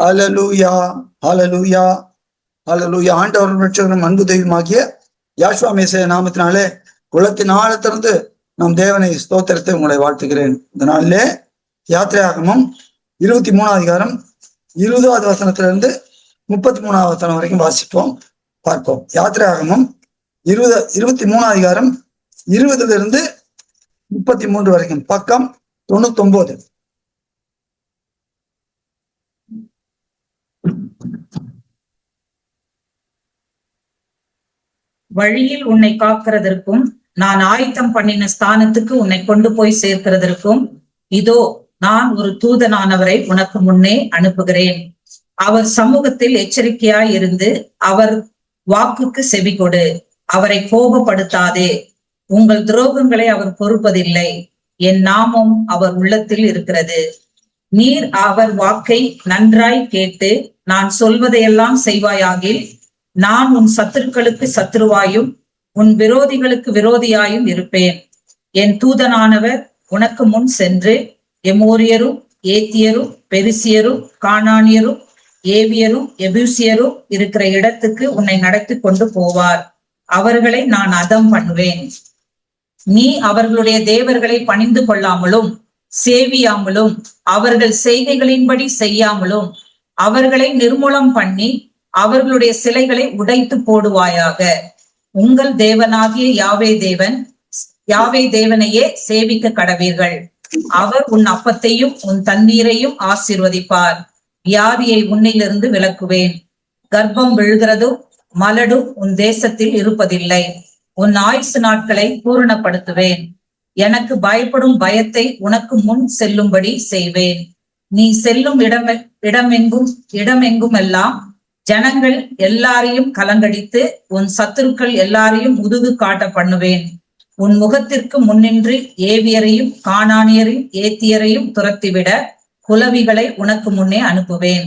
ஹல்லேலூயா, ஹல்லேலூயா, ஹல்லேலூயா. ஆண்டவர் ரட்சகரும் அன்பு தெய்வமாகிய யாசுவா மேசியா நாமத்தினாலே குலத்தின் ஆழத்திலிருந்து நம் தேவனை ஸ்தோத்திரத்தை உங்களை வாழ்த்துகிறேன். இந்த நாளிலே யாத்திரையாகமம் 23ஆம் அதிகாரம் 20வது வசனத்திலிருந்து 33ஆம் வசனம் வரைக்கும் வாசிப்போம், பார்ப்போம். யாத்திரையாகமம் 23ஆம் அதிகாரம் 20லிருந்து 33 வரைக்கும், பக்கம் 99. வழியில் உன்னை காக்கிறதற்கும் நான் ஆயத்தம் பண்ணின ஸ்தானத்துக்கு உன்னை கொண்டு போய் சேர்க்கிறதற்கும் இதோ நான் ஒரு தூதனானவரை உனக்கு முன்னே அனுப்புகிறேன். அவர் சமூகத்தில் எச்சரிக்கையாய் இருந்து அவர் வாக்குக்கு செவி கொடு. அவரை கோபப்படுத்தாதே. உங்கள் துரோகங்களை அவர் பொறுப்பதில்லை. என் நாமம் அவர் உள்ளத்தில் இருக்கிறது. நீர் அவர் வாக்கை நன்றாய் கேட்டு நான் சொல்வதையெல்லாம் செய்வாயாகில் நான் உன் சத்துருக்களுக்கு சத்துருவாயும் உன் விரோதிகளுக்கு விரோதியாயும் இருப்பேன். என் தூதனானவர் உனக்கு முன் சென்று எமோரியரும் ஏத்தியரும் பெரிசியரும் கானானியரும் ஏவியரும் எபூசியரும் இருக்கிற இடத்துக்கு உன்னை நடத்தி கொண்டு போவார். அவர்களை நான் அதம் பண்ணுவேன். நீ அவர்களுடைய தேவர்களை பணிந்து கொள்ளாமலும் சேவியாமலும் அவர்கள் செய்கைகளின்படி செய்யாமலும் அவர்களை நிர்மூலம் பண்ணி அவர்களுடைய சிலைகளை உடைத்து போடுவாயாக. உங்கள் தேவனாகிய யாவே தேவனையே சேவிக்க கடவீர்கள். அவர் உன் அப்பத்தையும் உன் தண்ணீரையும் ஆசீர்வதிப்பார். வியாதியை உன்னிலிருந்து விலக்குவேன். கர்ப்பம் விழுகிறதும் மலடும் உன் தேசத்தில் இருப்பதில்லை. உன் ஆயுசு நாட்களை பூரணப்படுத்துவேன். எனக்கு பயப்படும் பயத்தை உனக்கு முன் செல்லும்படி செய்வேன். நீ செல்லும் இடமெங்கும் எல்லாம் ஜனங்கள் எல்லாரையும் கலங்கடித்து உன் சத்துருக்கள் எல்லாரையும் முதுகு காட்ட பண்ணுவேன். உன் முகத்திற்கு முன்னின்று ஏவியரையும் கானானியரையும் ஏத்தியரையும் துரத்திவிட குலவிகளை உனக்கு முன்னே அனுப்புவேன்.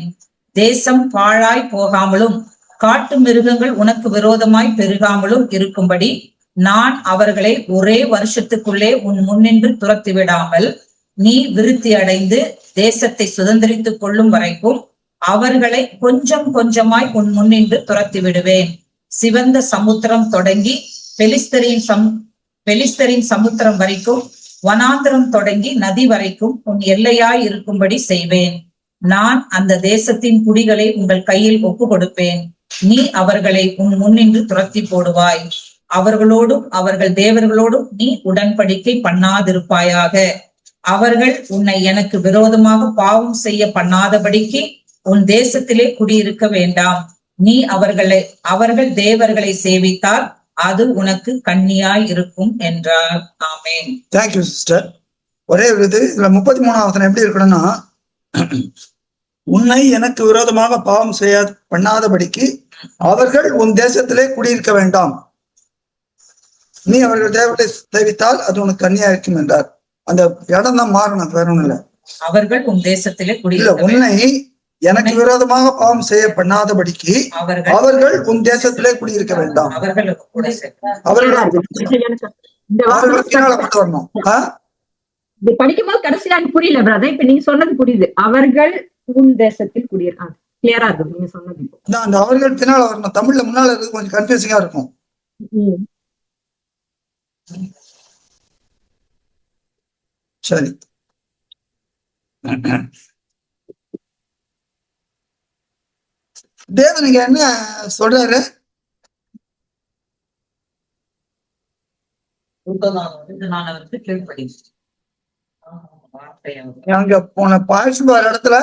தேசம் பாழாய் போகாமலும் காட்டு மிருகங்கள் உனக்கு விரோதமாய் பெருகாமலும் இருக்கும்படி நான் அவர்களை ஒரே வருஷத்துக்குள்ளே உன் முன்னின்று துரத்திவிடாமல் நீ விருத்தி அடைந்து தேசத்தை சுதந்திரித்துக் கொள்ளும் வரைக்கும் அவர்களை கொஞ்சம் கொஞ்சமாய் உன் முன்னின்று துரத்தி விடுவேன். சிவந்த சமுத்திரம் தொடங்கி பெலிஸ்தரின் சமுத்திரம் வரைக்கும் வனாந்திரம் தொடங்கி நதி வரைக்கும் உன் எல்லையாய் இருக்கும்படி செய்வேன். நான் அந்த தேசத்தின் குடிகளை உங்கள் கையில் ஒப்பு கொடுப்பேன். நீ அவர்களை உன் முன்னின்று துரத்தி போடுவாய். அவர்களோடும் அவர்கள் தேவர்களோடும் நீ உடன்படிக்கை பண்ணாதிருப்பாயாக. அவர்கள் உன்னை எனக்கு விரோதமாக பாவம் செய்ய பண்ணாதபடிக்கு உன் தேசத்திலே குடியிருக்க வேண்டாம். நீ அவர்கள் தேவர்களை சேவித்தால் அது உனக்கு கண்ணியாய் இருக்கும் என்றார். ஆமென். Thank you sister. ஒரே இது இதுல 33ஆம் வசனம் எப்படி இருக்கணும்னா, உன்னை எனக்கு விரோதமாக பாவம் பண்ணாதபடிக்கு அவர்கள் உன் தேசத்திலே குடியிருக்க வேண்டாம். நீ அவர்கள் தேவர்களை சேவித்தால் அது உனக்கு கண்ணியா இருக்கும் என்றார். அந்த இடம் தான் மாறணும், வேற ஒண்ணும் இல்லை. அவர்கள் உன் தேசத்திலே குடியிருக்க உன்னை எனக்கு விரோதமாக பாவம் செய்ய பண்ணாதபடிக்கு அவர்கள் உன் தேசத்திலே குடியிருக்க வேண்டாம். படிக்கும்போது கடைசியில புரியல பிரதர். இப்ப நீங்க சொன்னது புரியுது. அவர்கள் உன் தேசத்தில் குடியிருக்க கிளியரா இருக்கு நீங்க சொன்னது. அந்த அவர்கள் பின்னால வரணும். தமிழ்ல முன்னால இருக்கு, கொஞ்சம் கன்ஃபியூசிங்கா இருக்கும். சரி, தேவன் இங்க என்ன சொல்றாரு? அங்க போன பாய்ச்சுபார் இடத்துல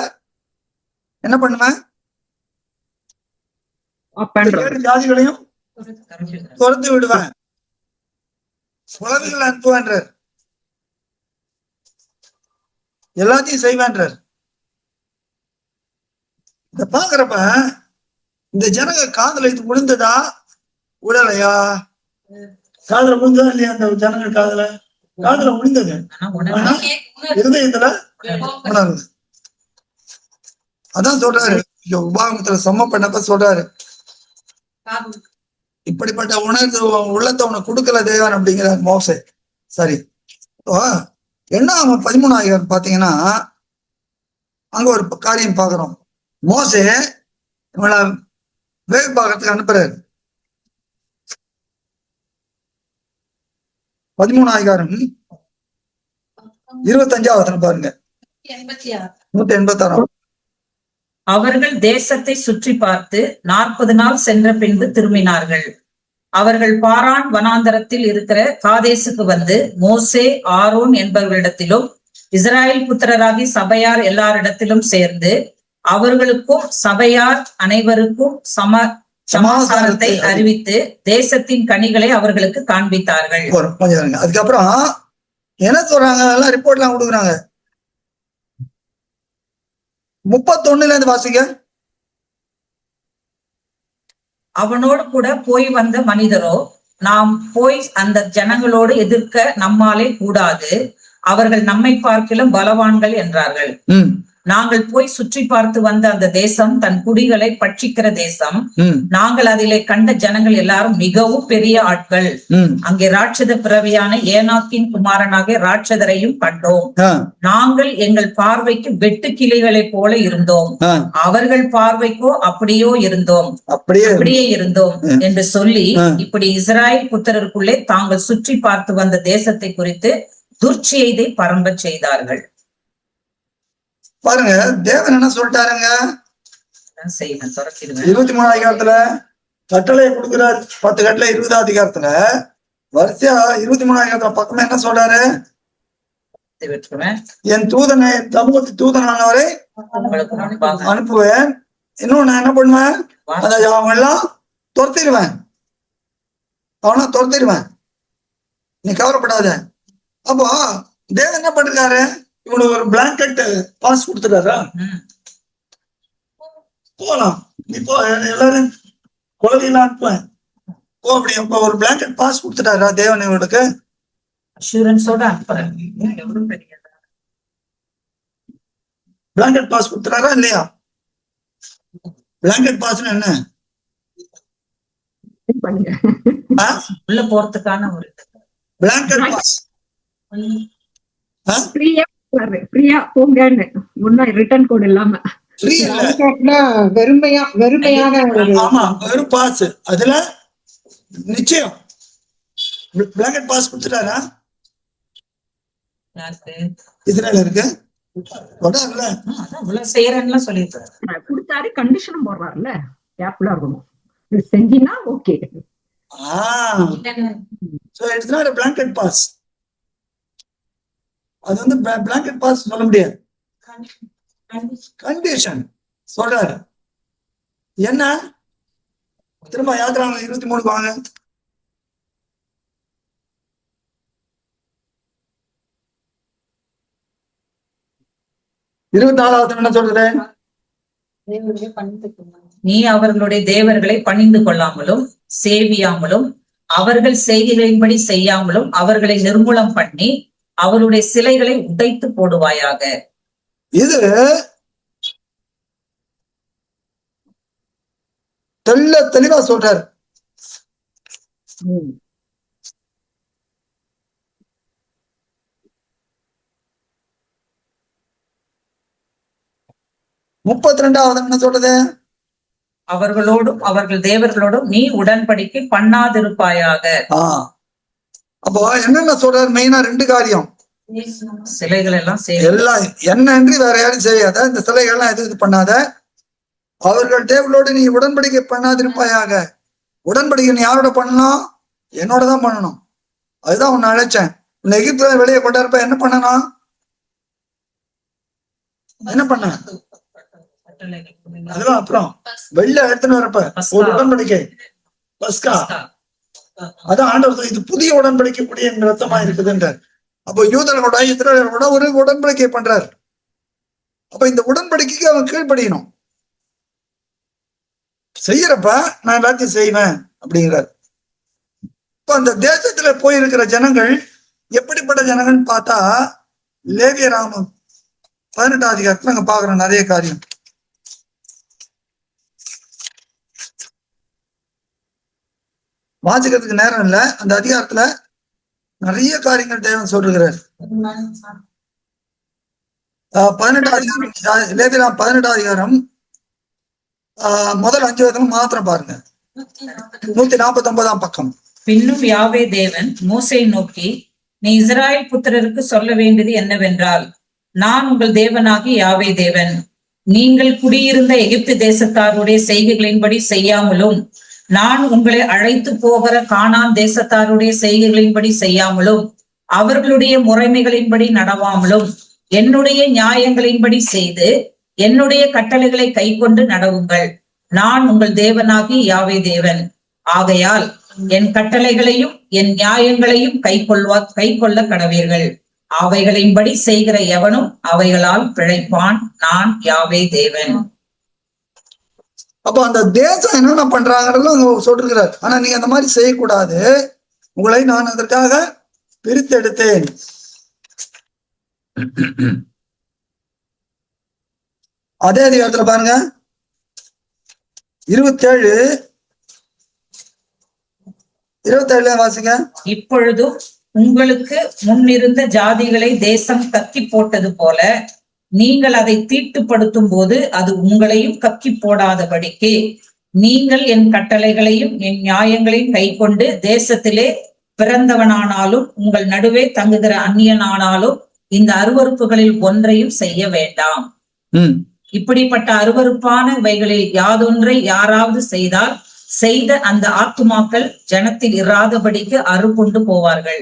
என்ன பண்ணுவேன்? ஜாதிகளையும் துரத்து விடுவேன், குழந்தைகளை அனுப்புவேன்றார், எல்லாத்தையும் செய்வேன்றார். இத பாக்குறப்ப இந்த ஜனங்க காதல இது விழுந்ததா விடலையா? காதல விழுந்ததா இல்லையா? அந்த ஜனங்கள் காதல விழுந்தது, இருதயத்துல உணர்வு. அதான் சொல்றாரு, உபாகமத்துல சம பண்ணப்ப சொல்றாரு, இப்படிப்பட்ட உணர்வு உள்ளத்தை உனக்கு கொடுக்கல தேவன் அப்படிங்கிறார் மோசே. சரி, என்ன 13ஆம் பாத்தீங்கன்னா அங்க ஒரு காரியம் பாக்குறோம். மோசே இவனை வேவு பார்க்கறதுக்கு அனுப்புறாரு. 13 25 பாருங்க. 186. அவர்கள் தேசத்தை சுற்றி பார்த்து 40 நாள் சென்ற பின்பு திரும்பினார்கள். அவர்கள் பாரான் வனாந்தரத்தில் இருக்கிற காதேசுக்கு வந்து மோசே, ஆரோன் என்பவர்களிடத்திலும் இஸ்ராயேல் புத்திரராகி சபையார் எல்லாரிடத்திலும் சேர்ந்து அவர்களுக்கும் சபையார் அனைவருக்கும் சமாசாரத்தை அறிவித்து தேசத்தின் கனிகளை அவர்களுக்கு காண்பித்தார்கள். அதுக்கப்புறம் என்ன சொல்றாங்க, எல்லாம் ரிப்போர்ட் எல்லாம் கொடுக்குறாங்க. 31 இருந்து வாசிங்க. அவனோடு கூட போய் வந்த மனிதரோ, நாம் போய் அந்த ஜனங்களோடு எதிர்க்க நம்மாலே கூடாது, அவர்கள் நம்மை பார்க்கிலும் பலவான்கள் என்றார்கள். நாங்கள் போய் சுற்றி பார்த்து வந்த அந்த தேசம் தன் குடிகளை பட்சிக்கிற தேசம். நாங்கள் அதிலே கண்ட ஜனங்கள் எல்லாரும் மிகவும் பெரிய ஆட்கள். அங்கே ராட்சத பிறவியான ஏனாக்கின் குமாரனாக ராட்சதரையும் கண்டோம். நாங்கள் எங்கள் பார்வைக்கு வெட்டு கிளைகளைப் போல இருந்தோம், அவர்கள் பார்வைக்கோ அப்படியே இருந்தோம் என்று சொல்லி, இப்படி இஸ்ராயேல் புத்திரருக்குள்ளே தாங்கள் சுற்றி பார்த்து வந்த தேசத்தை குறித்து துர்ச்செய்தை பரம்ப செய்தார்கள். பாருங்க, தேவன் என்ன சொல்லிட்டாருங்க, 23 கட்டளை கொடுக்கிறார். 10 கட்டளை 20 வரிசையா 23 பக்கமே என்ன சொல்றாரு, என் தூதனை சமூகத்து தூதனானவரை அனுப்புவேன். இன்னும் நான் என்ன பண்ணுவேன், அவங்க எல்லாம் துரத்திடுவேன், அவனா துரத்திடுவேன், நீ கவலைப்படாத. அப்போ தேவன் என்ன பண்ணிருக்காரு, இவனுக்கு ஒரு பிளாங்கெட் பாஸ் கொடுத்துட்டாரா, போலாம் நீ போ, எல்லாரும் குழந்தைலாம் அனுப்புவேன் போ, அப்படி இப்ப ஒரு பிளாங்கெட் பாஸ் கொடுத்துட்டாரா தேவன் இவனுக்கு? பிளாங்கெட் பாஸ் கொடுத்துட்டாரா இல்லையா? பிளாங்கெட் பாஸ் என்ன, உள்ள போறதுக்கான ஒரு பிளாங்கெட் பாஸ் ஃப்ரீயா போங்கன்னு, ஒன்னும் ரிட்டர்ன் கோட் இல்லாம. வெறுமையான ஆமா, வெறும் பாஸ். அதுல நிச்சயம் பிளாங்கெட் பாஸ் கொடுத்துட்டாரா? இஸ்ரேல் இருக்கு கொடுத்தாரு, கண்டிஷனும் போடுறாருல்ல, கேர்ஃபுல்லா இருக்கணும், செஞ்சினா okay. So it's not a blanket pass. அது வந்து blanket pass சொல்ல முடியாது, கண்டிஷன் சொல்றாரு. என்ன திரும்ப யாத்திராங்க 23 வாங்க. என்ன சொல்றது, நீ அவர்களுடைய தேவர்களை பணிந்து கொள்ளாமலும் சேவியாமலும் அவர்கள் செய்திகளின்படி செய்யாமலும் அவர்களை நிர்மூலம் பண்ணி அவருடைய சிலைகளை உடைத்து போடுவாயாக. இது தெளிவா சொல்றாரு. முப்பத்தி 32 என்ன சொல்றது, அவர்களோடும் அவர்கள் தேவர்களோடும் நீ உடன்படிக்கை பண்ணாதிருப்பாயாக. அப்போ என்னென்ன சொல்றாரு, மெயினா 2 காரியம். சிலைகள் எல்லாம் எல்லாம் என்னன்றி வேற யாரும் செய்யாத, இந்த சிலைகள் எல்லாம் எது பண்ணாத, அவர்கள் தேவர்களோடு நீ உடன்படிக்கை பண்ணாதிருப்பாயாக. உடன்படிக்கை நீ யாரோட பண்ணணும், என்னோட தான் பண்ணணும். அதுதான் உன்னை அழைச்சேன். உன்னை எகிப்துல வெளியே கொண்டாருப்ப என்ன பண்ணணும், என்ன பண்ண, அதெல்லாம் அப்புறம் வெளில எடுத்துன்னு வரப்ப ஒரு உடன்படிக்கை பஸ்கா, அதான் ஆண்டவர் இது புதிய உடன்படிக்கை கூடிய ரத்தமா இருக்குதுன்ற. அப்போ யூதர்களோட இஸ்ரவேலரோட ஒரு உடன்படிக்கை பண்றாரு. அப்ப இந்த உடன்படிக்கைக்கு அவன் கீழ்ப்படியணும். செய்யறப்ப நான் எல்லாத்தையும் செய்வேன் அப்படிங்கிறார். இப்ப அந்த தேசத்துல போயிருக்கிற ஜனங்கள் எப்படிப்பட்ட ஜனங்கள்னு பார்த்தா, லேவியராமம் 18ஆம் அதிகாரத்துல நாங்க பாக்குறோம் நிறைய காரியம். வாசிக்கிறதுக்கு நேரம் இல்ல, அந்த அதிகாரத்துல நிறைய காரியங்கள் தேவன் சொல்லுகிறார். 18ஆம் அதிகாரம், லேவியராமம் 18ஆம் அதிகாரம் முதல் 5 வசனம் மாத்திரம் பாருங்க. 149 பக்கம். பின்னும் யாவே தேவன் மோசேயை நோக்கி, நீ இஸ்ராயேல் புத்திரருக்கு சொல்ல வேண்டியது என்னவென்றால், நான் உங்கள் தேவனாகி யாவே தேவன். நீங்கள் குடியிருந்த எகிப்து தேசத்தாருடைய செய்கைகளின்படி செய்யாமலும், நான் உங்களை அழைத்து போகிற கானான் தேசத்தாருடைய செய்கைகளின்படி செய்யாமலும், அவர்களுடைய முறைமைகளின்படி நடவாமலும், என்னுடைய நியாயங்களின்படி செய்து என்னுடைய கட்டளைகளை கைக்கொண்டு நடவுங்கள். நான் உங்கள் தேவனாகி யாவே தேவன். ஆகையால் என் கட்டளைகளையும் என் நியாயங்களையும் கைக்கொள்ள கடவீர்கள். அவைகளின்படி செய்கிற எவனும் அவைகளால் பிழைப்பான். நான் யாவே தேவன். அப்போ அந்த தேசம் என்னென்ன பண்றாங்கன்னு சொல்லிருக்கிறார். ஆனா நீங்க அந்த மாதிரி செய்யக்கூடாது, உங்களை நான் அதற்காக பிரித்தெடுத்தேன். அதே அதிகாரத்துல பாருங்க 27 வாசிங்க. இப்பொழுதும் உங்களுக்கு முன்னிருந்த ஜாதிகளை தேசம் கக்கி போட்டது போல, நீங்கள் அதை தீட்டுப்படுத்தும் போது அது உங்களையும் கக்கி போடாதபடிக்கு நீங்கள் என் கட்டளைகளையும் என் நியாயங்களையும் கைக்கொண்டு தேசத்திலே பிறந்தவனானாலும் உங்கள் நடுவே தங்குகிற அந்நியனானாலும் இந்த அருவருப்புகளில் ஒன்றையும் செய்ய வேண்டாம். இப்படிப்பட்ட அருவருப்பானவைகளில் யாதொன்றை யாராவது செய்தால் செய்த அந்த ஆத்துமாக்கள் ஜனத்தில் இராதபடிக்கு அறுப்புண்டு போவார்கள்.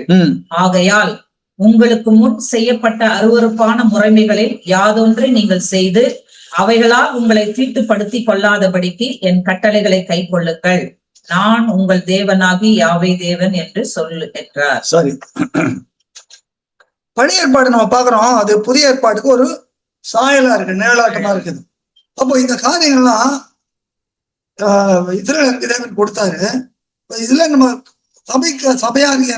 ஆகையால் உங்களுக்கு முன் செய்யப்பட்ட அருவருப்பான முறைமைகளில் யாதொன்றை நீங்கள் செய்து அவைகளால் உங்களை தீட்டுப்படுத்தி கொள்ளாதபடிக்கு என் கட்டளைகளை கை கொள்ளுங்கள். நான் உங்கள் தேவனாகி யாவே தேவன் என்று சொல்லு என்றார். சரி, பழைய ஏற்பாடு நம்ம பாக்குறோம், அது புதிய ஏற்பாட்டுக்கு ஒரு சாயலா இருக்கு, நிழலாட்டமா இருக்குது. அப்போ இந்த காரியங்கள்லாம் இஸ்ரவேலுக்கு தேவன் கொடுத்தாரு. இதுல நம்ம சபையாராகிய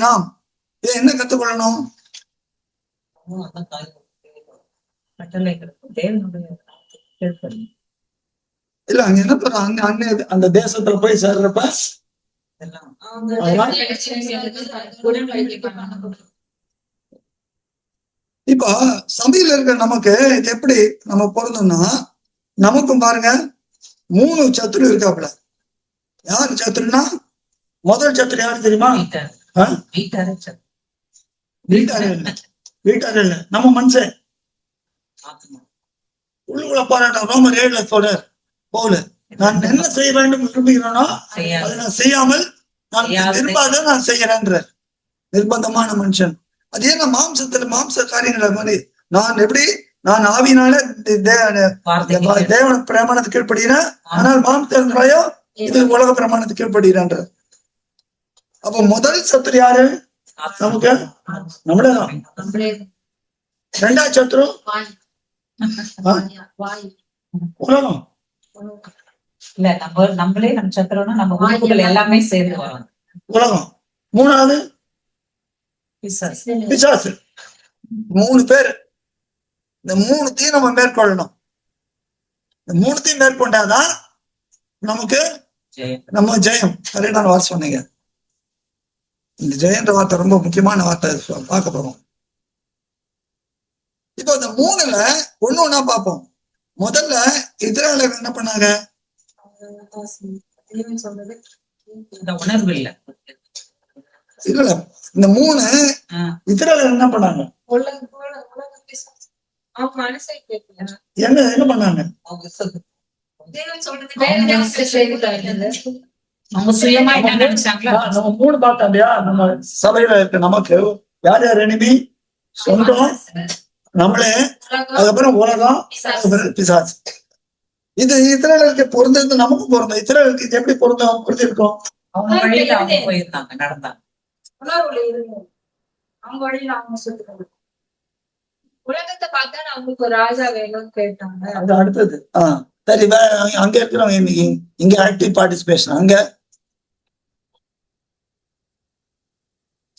நாம் என்ன கத்துக்கொள்ளணும்? இல்ல அங்க என்ன சொல்றாங்க, அந்த தேசத்துல போய் சேர்றப்ப இப்போ சபையில இருக்க நமக்கு இது எப்படி நம்ம பொருந்தோம்னா, நமக்கும் பாருங்க 3 சத்துரு இருக்காப்புல. யாரு சத்துருன்னா, முதல் சத்துரு யாரு தெரியுமா? வீட்டாரு இல்ல, நம்ம மனுஷன். உள்ளுக்குள்ள போராட்டம். ரோமர் 7 சொல்றார் பவுல், நான் என்ன செய்ய வேண்டும் விரும்புகிறேனோ அதை நான் செய்யாமல் நான் விரும்பாத நான் செய்யறேன்ற நிர்பந்தமான மனுஷன். அதே நான் மாம்ச காரியங்களை மாதிரி நான் ஆவியினால தேவன பிரமாணத்துக்கு கீழ்படுகிறேன், ஆனால் மாம்சோ இது உலக பிரமாணத்துக்கு கீழ்படுகிறான்ற. அப்ப முதல் சத்துரு யாரு? நமக்கு நம்மளேதான். 2வது சத்துரு உலகம். இல்ல நம்மளே நம்ம சத்துருன்னா நம்ம உறுப்புகள் எல்லாமே சேர்ந்து வரும். உலகம். 3வது பிசாசு. 3 பேர். இந்த 3த்தையும் நம்ம மேற்கொள்ளணும். இந்த 3த்தையும் மேற்கொண்டாதான் நமக்கு நம்ம ஜெயம். கரெக்டான வார்த்தை சொன்னீங்க. இந்த ஜெயன்ற வார்த்தை ரொம்ப முக்கியமான வார்த்தை, பார்க்க போறோம். இப்போ இந்த 3ல ஒண்ணா பார்ப்போம். முதல்ல இஸ்ரவேலர் என்ன பண்ணாங்க? உணர்வு இல்ல. இல்ல, இந்த 3 இஸ்ரவேலர் என்ன பண்ணாங்க? என்ன பண்ணாங்க? அவங்க சுயமா என்ன நினைச்சாங்களா? நம்ம 3 பார்த்தோம் இல்லையா? நம்ம சபையில இருக்க நமக்கு யார் யார் எனிமி? சொந்தம், நம்மளே, அதுக்கப்புறம் உலகம், அதுக்கப்புறம் பிசாசு. இது இஸ்ரவேலுக்கு பொருந்தது, நமக்கு பொருந்தும். இஸ்ரவேலுக்கு இது எப்படி பொருந்திருக்கும்? அவங்க வழியில அவங்க போயிருந்தாங்க, நடந்தாங்க. அவங்க வழியில அவங்க சொல்லுவாங்க. உலகத்தை பார்த்தா அவங்களுக்கு ஒரு ராஜா வேணும்னு கேட்டாங்க. அது அடுத்தது. சரி, அங்க இருக்கிறவங்க இங்க ஆக்டிவ் பார்ட்டிசிபேஷன். அங்க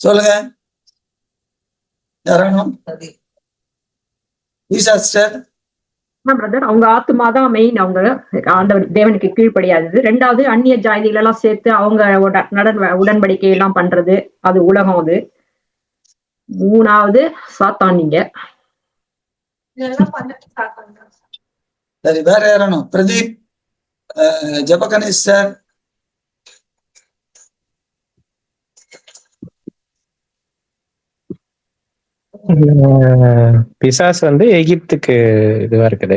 சொல்லுங்க யாரும். பிரதர், அவங்க ஆத்துமாதான் மெயின். அவங்க ஆண்டவர் தேவனுக்கு கீழ்ப்படியாதது. 2வது அந்நிய ஜாதிகள் எல்லாம் சேர்த்து அவங்க உடன்படிக்கை எல்லாம் பண்றது, அது உலகம். அது 3வது சாத்தானிங்க. சரி, வேற யாரும்? பிரதீப், ஜெப கணேஷ் சார். பிசாஸ் வந்து எகிப்துக்கு இதுவா இருக்குது,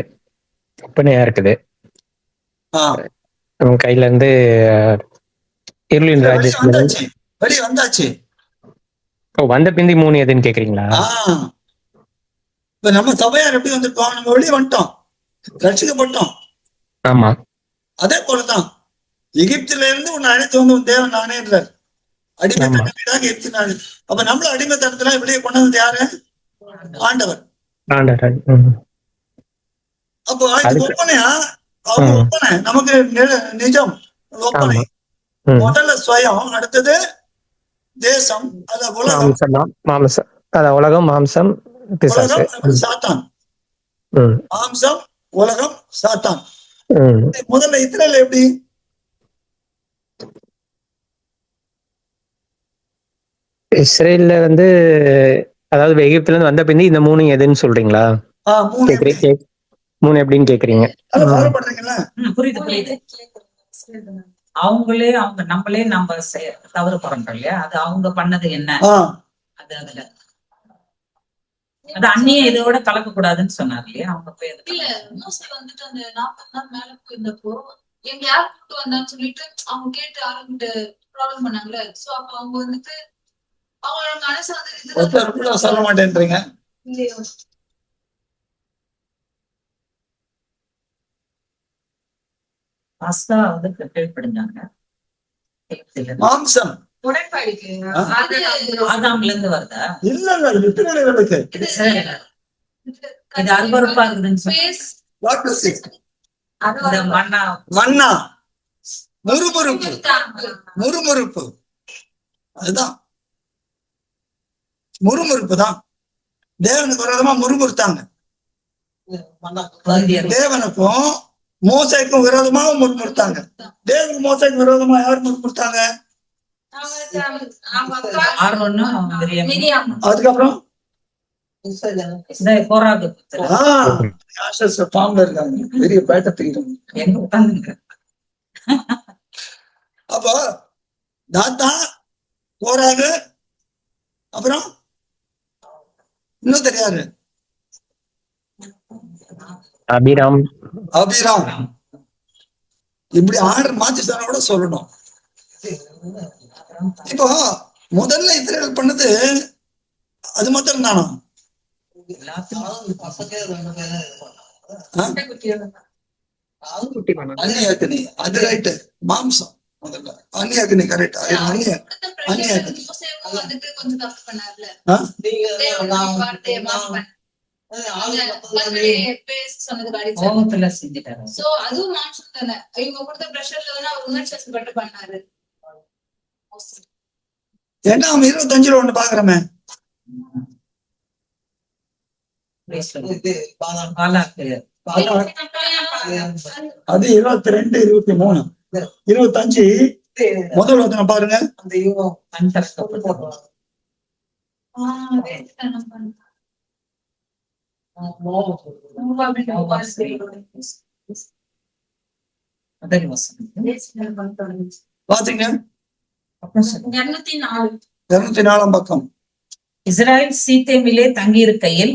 ஒப்பனையா இருக்குது. அவன் கையில இருந்து இருளின் வெளியே ராஜ்யத்துல வந்தாச்சு, வெளியே வந்தாச்சு. வந்த பிந்தி 3 எதுன்னு கேக்குறீங்களா? இப்ப நம்ம சபையார் எப்படி வந்திருக்கோம்? நம்ம வெளியே வந்துட்டோம், ரட்சிக்கப்பட்டோம். ஆமா, அதே போலதான் எகிப்தில இருந்து உன்னை அழைத்து வந்து உன் தேவன் நானேன்றார். அடிமைத்தனமாக எகிப்தினாரு. அப்ப நம்மள அடிமைத்தனத்துல வெளியே கொண்டு வந்தது யாரு? ஆண்டவர். அப்போ இது ஒப்பனையா? அவங்க ஒப்பனை, நமக்கு நிஜம் ஒப்பனை. முதல்ல ஸ்வயம், அடுத்தது தேசம், அத உலகம். மாம்சம், அத உலகம், மாம்சம், பிசாசு. சாத்தான். மாம்சம், உலகம், சாத்தான். முதல்ல இஸ்ரேல் எப்படி? இஸ்ரேல்ல வந்து, அதாவது எகிப்துல இருந்து வந்த பிந்தி இந்த 3 எதுன்னு சொல்றீங்களா? 3 எப்படின்னு கேக்குறீங்க? புரியுது புரியுது. அவங்களே நம்மளே நம்ம தவறு பண்றோம் இல்லையா? அது அவங்க பண்ணது என்ன? அது அதுல அது அந்நிய இதோட கலக்க கூடாதுன்னு சொன்னார் இல்லையா? அவங்க போய் இல்ல மோஸ்ட்லி வந்துட்டு அந்த 40 நாள் மேல போயிருந்தப்போ எங்க யார் கூப்பிட்டு வந்தான்னு சொல்லிட்டு அவங்க கேட்டு ஆரம்பிட்டு ப்ராப்ளம் பண்ணாங்கல்ல. சோ அப்ப அவங்க வந்துட்டு அவங்களோட மனசு வந்து சொல்ல மாட்டேன்றீங்க. பாஸ்தா வந்து ப்ரிப்பேர் பண்ணாங்க. மாம்சம் ஆதாம்ல இருந்து வருதா? இல்ல இல்ல, இது இஸ்ரவேலர்களுக்கு. இது அருவருப்பா இருக்குதுன்னு மன்னா, முறுமுறுப்பு, முறுமுறுப்பு. அதுதான் முறுமுறுப்பு தான். தேவனுக்கு விரோதமா முறுமுறுத்தாங்க. தேவனுக்கும் மோசைக்கும் விரோதமாக முறுமுறுத்தாங்க. தேவனுக்கு மோசைக்கு விரோதமா யார் முறுமுறுத்தாங்க? அதுக்கப்புறம் பெரிய அப்போ தாத்தா, கோராகு, அப்புறம் இன்னும் தெரியாது அபிராம். இப்படி ஆர்டர் மாத்தி சொன்னா கூட சொல்லணும். இப்போ முதல்ல இஸ்ரேல் பண்ணது அது மாத்திரம் தானா? அந்நியாக்கினி, அது ரைட்டு. மாம்சம் முதல்ல அந்நியாக்கினி, கரெக்ட். ஏன்னா அவன் 25 ஒண்ணு பாக்குறமே. அது 22, 23, 25 முதல் வசனம் பாருங்க. பாத்தீங்க 204 பக்கம். இஸ்ராயல் சீத்தேமிலே தங்கியிருக்கையில்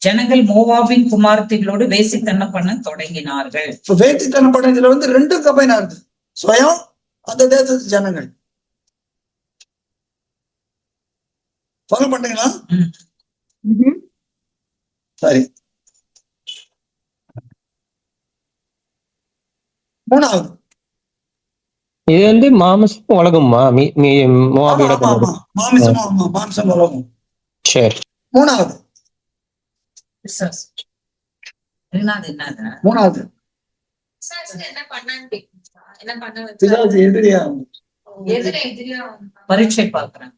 ஜனங்கள் மோவாபின் குமாரத்திகளோடு வேசித்தனம் பண்ண தொடங்கினார்கள். வேசித்தனம் பண்ணதுல வந்து 2 கம்பைனா இருக்கு. ஸ்வயம், அந்த தேசத்து ஜனங்கள். ஃபாலோ பண்றீங்களா? சரி. 3வது இது வந்து மாம்சம் உலகமா? மாம்சம் உலகம். சரி. 3வது எதிரியா பரீட்சை பார்க்கிறாங்க.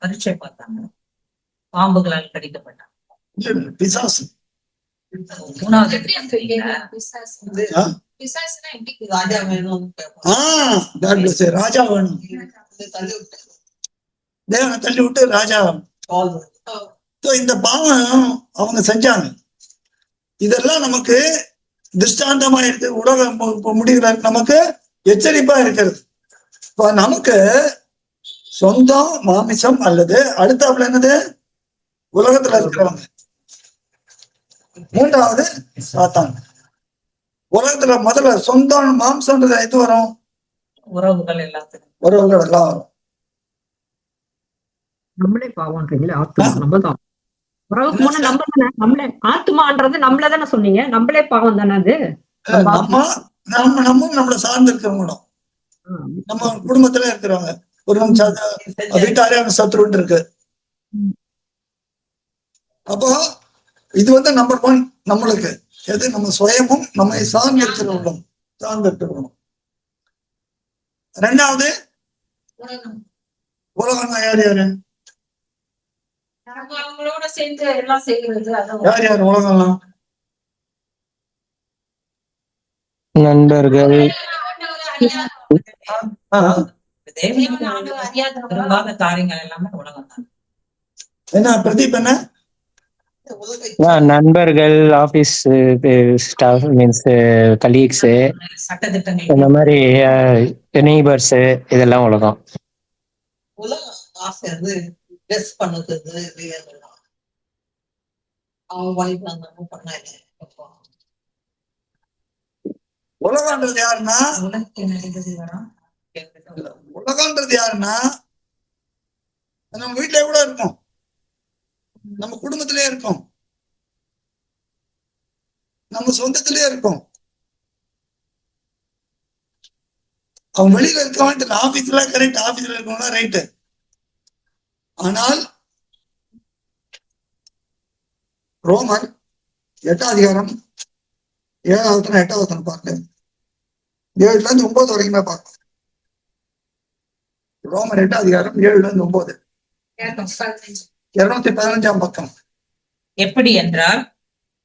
பரீட்சை பார்த்தாங்க, பாம்புகளால் கடிக்கப்பட்டாங்க. பிசாசு. 3வது ராஜா வேணும். தேவனை தள்ளி விட்டு ராஜா. இந்த பாவம் அவங்க செஞ்சாங்க. இதெல்லாம் நமக்கு திருஷ்டாந்தமா இருக்கு. உலகம் முடிகிற நமக்கு எச்சரிப்பா இருக்கிறது. இப்ப நமக்கு சொந்தம் மாமிசம் அல்லது அடுத்தாப்புல என்னது உலகத்துல இருக்கிறவங்க. மூன்றாவது சாத்தான். உலகத்துல முதல்ல சொந்தம் மாம்சம்ன்றது எது வரும்? உறவுகள் எல்லாத்துக்கும். உறவுகள் எல்லாம் வரும். நம்மளே பாவம்ன்றீங்களே, ஆத்மா நம்ம தான். உறவு போன நம்ம தானே, நம்மளே ஆத்மான்றது நம்மள தானே சொன்னீங்க, நம்மளே பாவம் தானே அது. நம்ம நம்மளை சார்ந்து இருக்கிறவங்களும் நம்ம குடும்பத்துல இருக்கிறவங்க ஒரு வீட்டாரே சத்ருன்னு இருக்கு. அப்போ இது வந்து நம்பர் 1 நம்மளுக்கு எது? நம்ம சுயமும் நம்மை சார்ந்து இருக்கிறவங்களும். ரெண்டாவது உலகம். யார் யாரு அவங்களோட சேர்ந்து எல்லாம் செய்யறது. யார் யார் உலகம்லாம்? நண்பர்கள், விரும்பாத காரியங்கள் எல்லாமே உலகம் தான். என்ன பிரதீப் என்ன? நண்பர்கள், ஆபீஸ் ஸ்டாஃப் மீன்ஸ் கலீக்ஸ், சட்டத்திட்டங்கள் இந்த மாதிரி நெய்பர்ஸ், இதெல்லாம் உலகம். உலகம் ஆசை வந்து ட்ரெஸ் பண்ணுறது, அவங்க வாய்ப்பு அந்த பண்ணாங்க. உலகன்றது யாருன்னா, உலகன்றது யாருன்னா நம்ம வீட்டுல கூட இருக்கும், நம்ம குடும்பத்திலே இருக்கும், நம்ம சொந்தத்திலே இருக்கும். அவன் வெளியில இருக்கவன் ஆபீஸ்ல கரெக்ட், ஆபீஸ்ல இருக்கவனா ரைட்டு. ஆனால் ரோமர் 8ஆம் அதிகாரம் 7ஆம் வசனம் பார்க்க, 7ல இருந்து 9 வரைக்குமே பார்க்க. ரோமர் 8ஆம் அதிகாரம் 7ல இருந்து 9, 215ஆம் பக்கம். எப்படி என்றால்,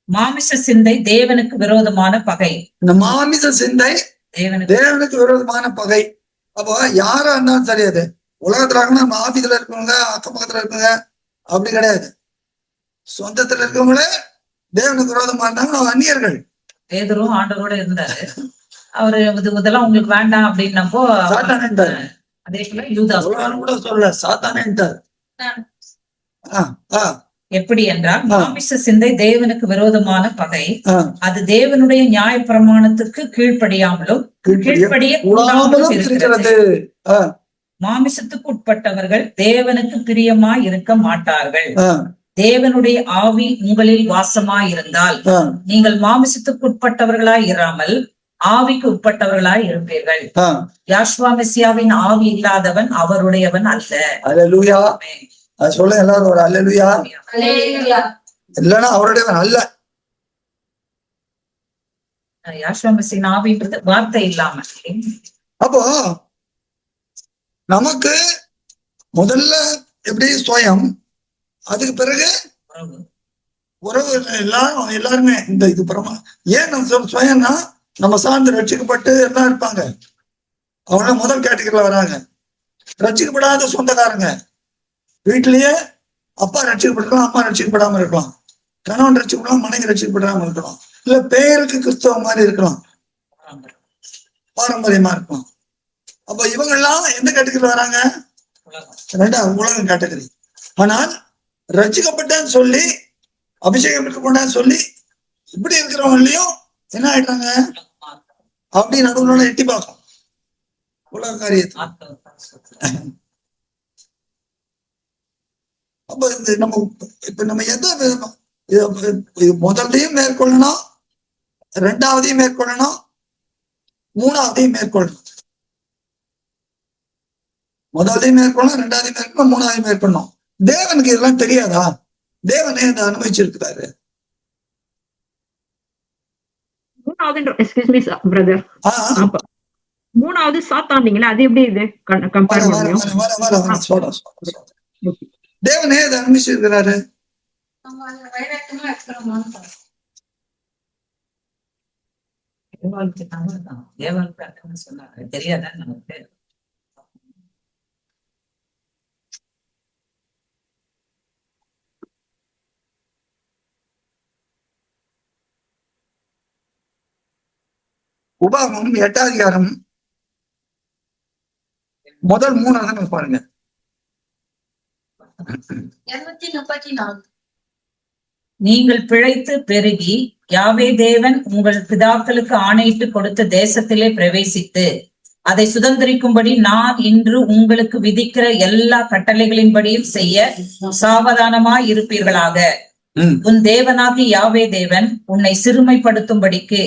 மாமிச சிந்தை தேவனுக்கு விரோதமான பகை. இந்த மாமிச சிந்தை தேவனுக்கு விரோதமான பகை. அப்போ யாரா இருந்தாலும் சரி, அது உலகத்துல இருக்கணும், நம்ம ஆபீஸ்ல இருக்கவங்க, அக்கம் பக்கத்துல இருக்கவங்க அப்படி கிடையாது. சொந்தத்துல இருக்கவங்களே தேவனுக்கு விரோதமா இருந்தாங்க, அவங்க அந்நியர்கள். பேதுரும் ஆண்டவரோட இருந்தாரு. அவரு இதெல்லாம் உங்களுக்கு வேண்டாம் அப்படின்னப்போ அதே போல யூதாஸ் கூட சொல்ல சாத்தானேன்ட்டார். எப்படி என்றால், மாமிச சிந்தை தேவனுக்கு விரோதமான பகை. அது தேவனுடைய நியாய பிரமாணத்துக்கு கீழ்ப்படியாமலும் கீழ்ப்படிய கூடாமலும் இருக்கிறது. மாமிசத்துக்கு உட்பட்டவர்கள் தேவனுக்கு பிரியமாய் இருக்க மாட்டார்கள். தேவனுடைய ஆவி உங்களில் வாசமாய் இருந்தால் நீங்கள் மாமிசத்துக்கு உட்பட்டவர்களாய் இராமல் ஆவிக்கு உட்பட்டவர்களாய் இருப்பீர்கள். யாஷ்வா மெசியாவின் ஆவி இல்லாதவன் அவருடையவன் அல்ல. அல்லேலூயா. சொல்ல எல்லாரும் ஒரு அல்லேலூயா. இல்லைன்னா அவருடையவன் அல்ல. யாஷ்வா மெசியின் ஆவின்றது வார்த்தை இல்லாம. அப்போ நமக்கு முதல்ல எப்படி சுயம், அதுக்கு பிறகு உறவு. எல்லாருமே இந்த இது புறமா ஏன் நம்ம சுயம்னா, நம்ம சார்ந்து ரட்சிக்கப்பட்டு எல்லாம் இருப்பாங்க. அவங்க முதல் கேட்டகரியில வராங்க. ரட்சிக்கப்படாத சொந்தக்காரங்க, வீட்டிலேயே அப்பா ரட்சிக்கப்பட்டிருக்கலாம், அம்மா ரட்சிக்கப்படாம இருக்கலாம், கணவன் ரட்சிக்கப்படலாம், மனைவி ரட்சிக்கப்படாம இருக்கலாம், இல்ல பெயருக்கு கிறிஸ்தவ மாதிரி இருக்கலாம், பாரம்பரியமா இருக்கலாம். அப்ப இவங்க எல்லாம் எந்த கேட்டகரியில வராங்க? ரெண்டாவது உலகம் கேட்டகரி. ஆனால் ரட்சிக்கப்பட்டேன்னு சொல்லி, அபிஷேகம் பெற்றுக்கொண்டேன்னு சொல்லி இப்படி இருக்கிறவங்களையும் என்ன ஆயிட்டாங்க அப்படி நடுவுல எட்டி பார்க்கும் உலக காரியத்தை. அப்ப இந்த நம்ம எந்த முதல்லையும் மேற்கொள்ளணும், ரெண்டாவதையும் மேற்கொள்ளணும், மூணாவதையும் மேற்கொள்ளணும். முதலையும் மேற்கொள்ளணும், ரெண்டாவதையும் மேற்கொள்ளணும், மூணாவதையும் மேற்கொள்ளணும். தேவனுக்கு இதெல்லாம் தெரியாதா? தேவனே அதை அனுபவிச்சிருக்கிறாரு. மூணாவது சாத்தாண்டீங்களா, அது எப்படி இது கம்பேர் பண்ணுவீங்க? தேவனே அதை அனுபவிச்சிருக்கிறாரு. தேவனுக்கு சொன்னாரு, தெரியாதான் நமக்கு. உபாகமம் 8ஆம் அதிகாரம் முதல் 3 வசனங்கள் பாருங்க. 234. நீங்கள் பிழைத்து பெருகி யாவே தேவன் உங்கள் பிதாக்களுக்கு ஆணையிட்டு கொடுத்த தேசத்திலே பிரவேசித்து அதை சுதந்திரிக்கும்படி நான் இன்று உங்களுக்கு விதிக்கிற எல்லா கட்டளைகளின்படியும் செய்ய சாவதானமாய் இருப்பீர்களாக. உன் தேவனாகி யாவே தேவன் உன்னை சிறுமைப்படுத்தும்படிக்கு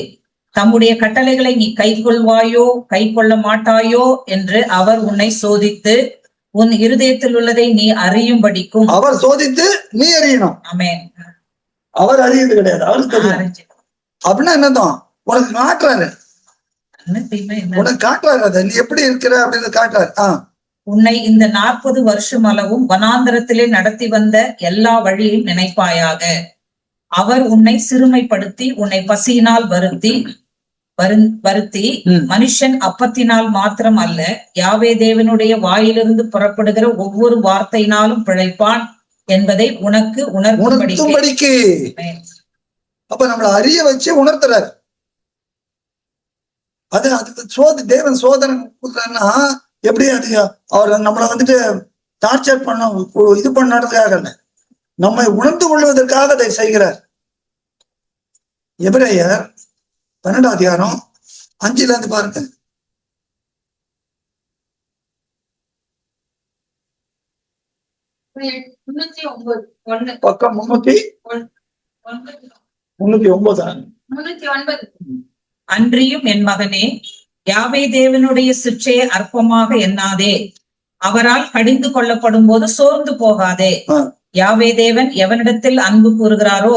தம்முடைய கட்டளைகளை நீ கைக்கொள்வாயோ கைக்கொள்ள மாட்டாயோ என்று அவர் உன்னை சோதித்து உன் இருதயத்தில் உள்ளதை நீ அறியும்படிக்கும். அவர் சோதித்து நீ அறியணும். ஆமென். அவர் அறியது கிடையாது, அவருக்கு தெரியும். அப்படின்னா என்னதான் உனக்கு காட்டுறாரு, உனக்கு காட்டுறாரு அதை நீ எப்படி இருக்கிற அப்படின்னு காட்டுறாரு. உன்னை இந்த 40 வருஷம் அளவும் வனாந்தரத்திலே நடத்தி வந்த எல்லா வழியும் நினைப்பாயாக. அவர் உன்னை சிறுமைப்படுத்தி உன்னை பசியினால் வருத்தி மனுஷன் அப்பத்தினால் மாத்திரம் அல்ல யாவே தேவனுடைய வாயிலிருந்து புறப்படுகிற ஒவ்வொரு வார்த்தையினாலும் பிழைப்பான் என்பதை உனக்கு உணர்த்தும்படிக்கு. அப்ப நம்மளை அறிய வச்சு உணர்த்துறாரு. அதுக்கு தேவன் சோதனை கொடுக்குறாருன்னா எப்படி அது அவர் நம்மளை வந்துட்டு டார்ச்சர் பண்ண இது பண்ணதுக்காக இல்ல, நம்மை உணர்ந்து கொள்வதற்காக அதை செய்கிறார். எபிரேயர் 12ஆம் அதிகாரம் 5ல இருந்து பாருங்க. பக்கம் 309. அன்றியும் என் மகனே யாவே தேவனுடைய சிற்றையை அற்பமாக எண்ணாதே, அவரால் கடிந்து கொள்ளப்படும் போது சோர்ந்து போகாதே. யாவே தேவன் எவனிடத்தில் அன்பு கூறுகிறாரோ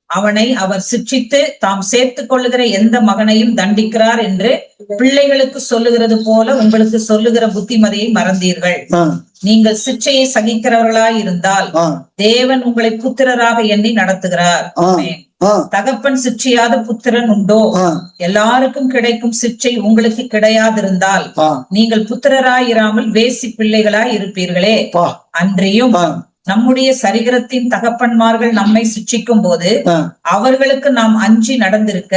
அவனை அவர் சிட்சித்து தாம் சேர்த்துக் கொள்ளுகிற எந்த மகனையும் தண்டிக்கிறார் என்று பிள்ளைகளுக்கு சொல்லுகிறது போல உங்களுக்கு சொல்லுகிற புத்திமதியை மறந்தீர்கள். நீங்கள் சிற்றையை சகிக்கிறவர்களாய் இருந்தால் தேவன் உங்களை புத்திரராக எண்ணி நடத்துகிறார். தகப்பன் சிற்றையாத புத்திரன் உண்டோ? எல்லாருக்கும் கிடைக்கும் சிற்றை உங்களுக்கு கிடையாதிருந்தால் நீங்கள் புத்திரராயிராமல் வேசி பிள்ளைகளாய் இருப்பீர்களே. அன்றியும் நம்முடைய சரீரத்தின் தகப்பன்மார்கள் நம்மை சிட்சிக்கும் போது அவர்களுக்கு நாம் அஞ்சி நடந்திருக்க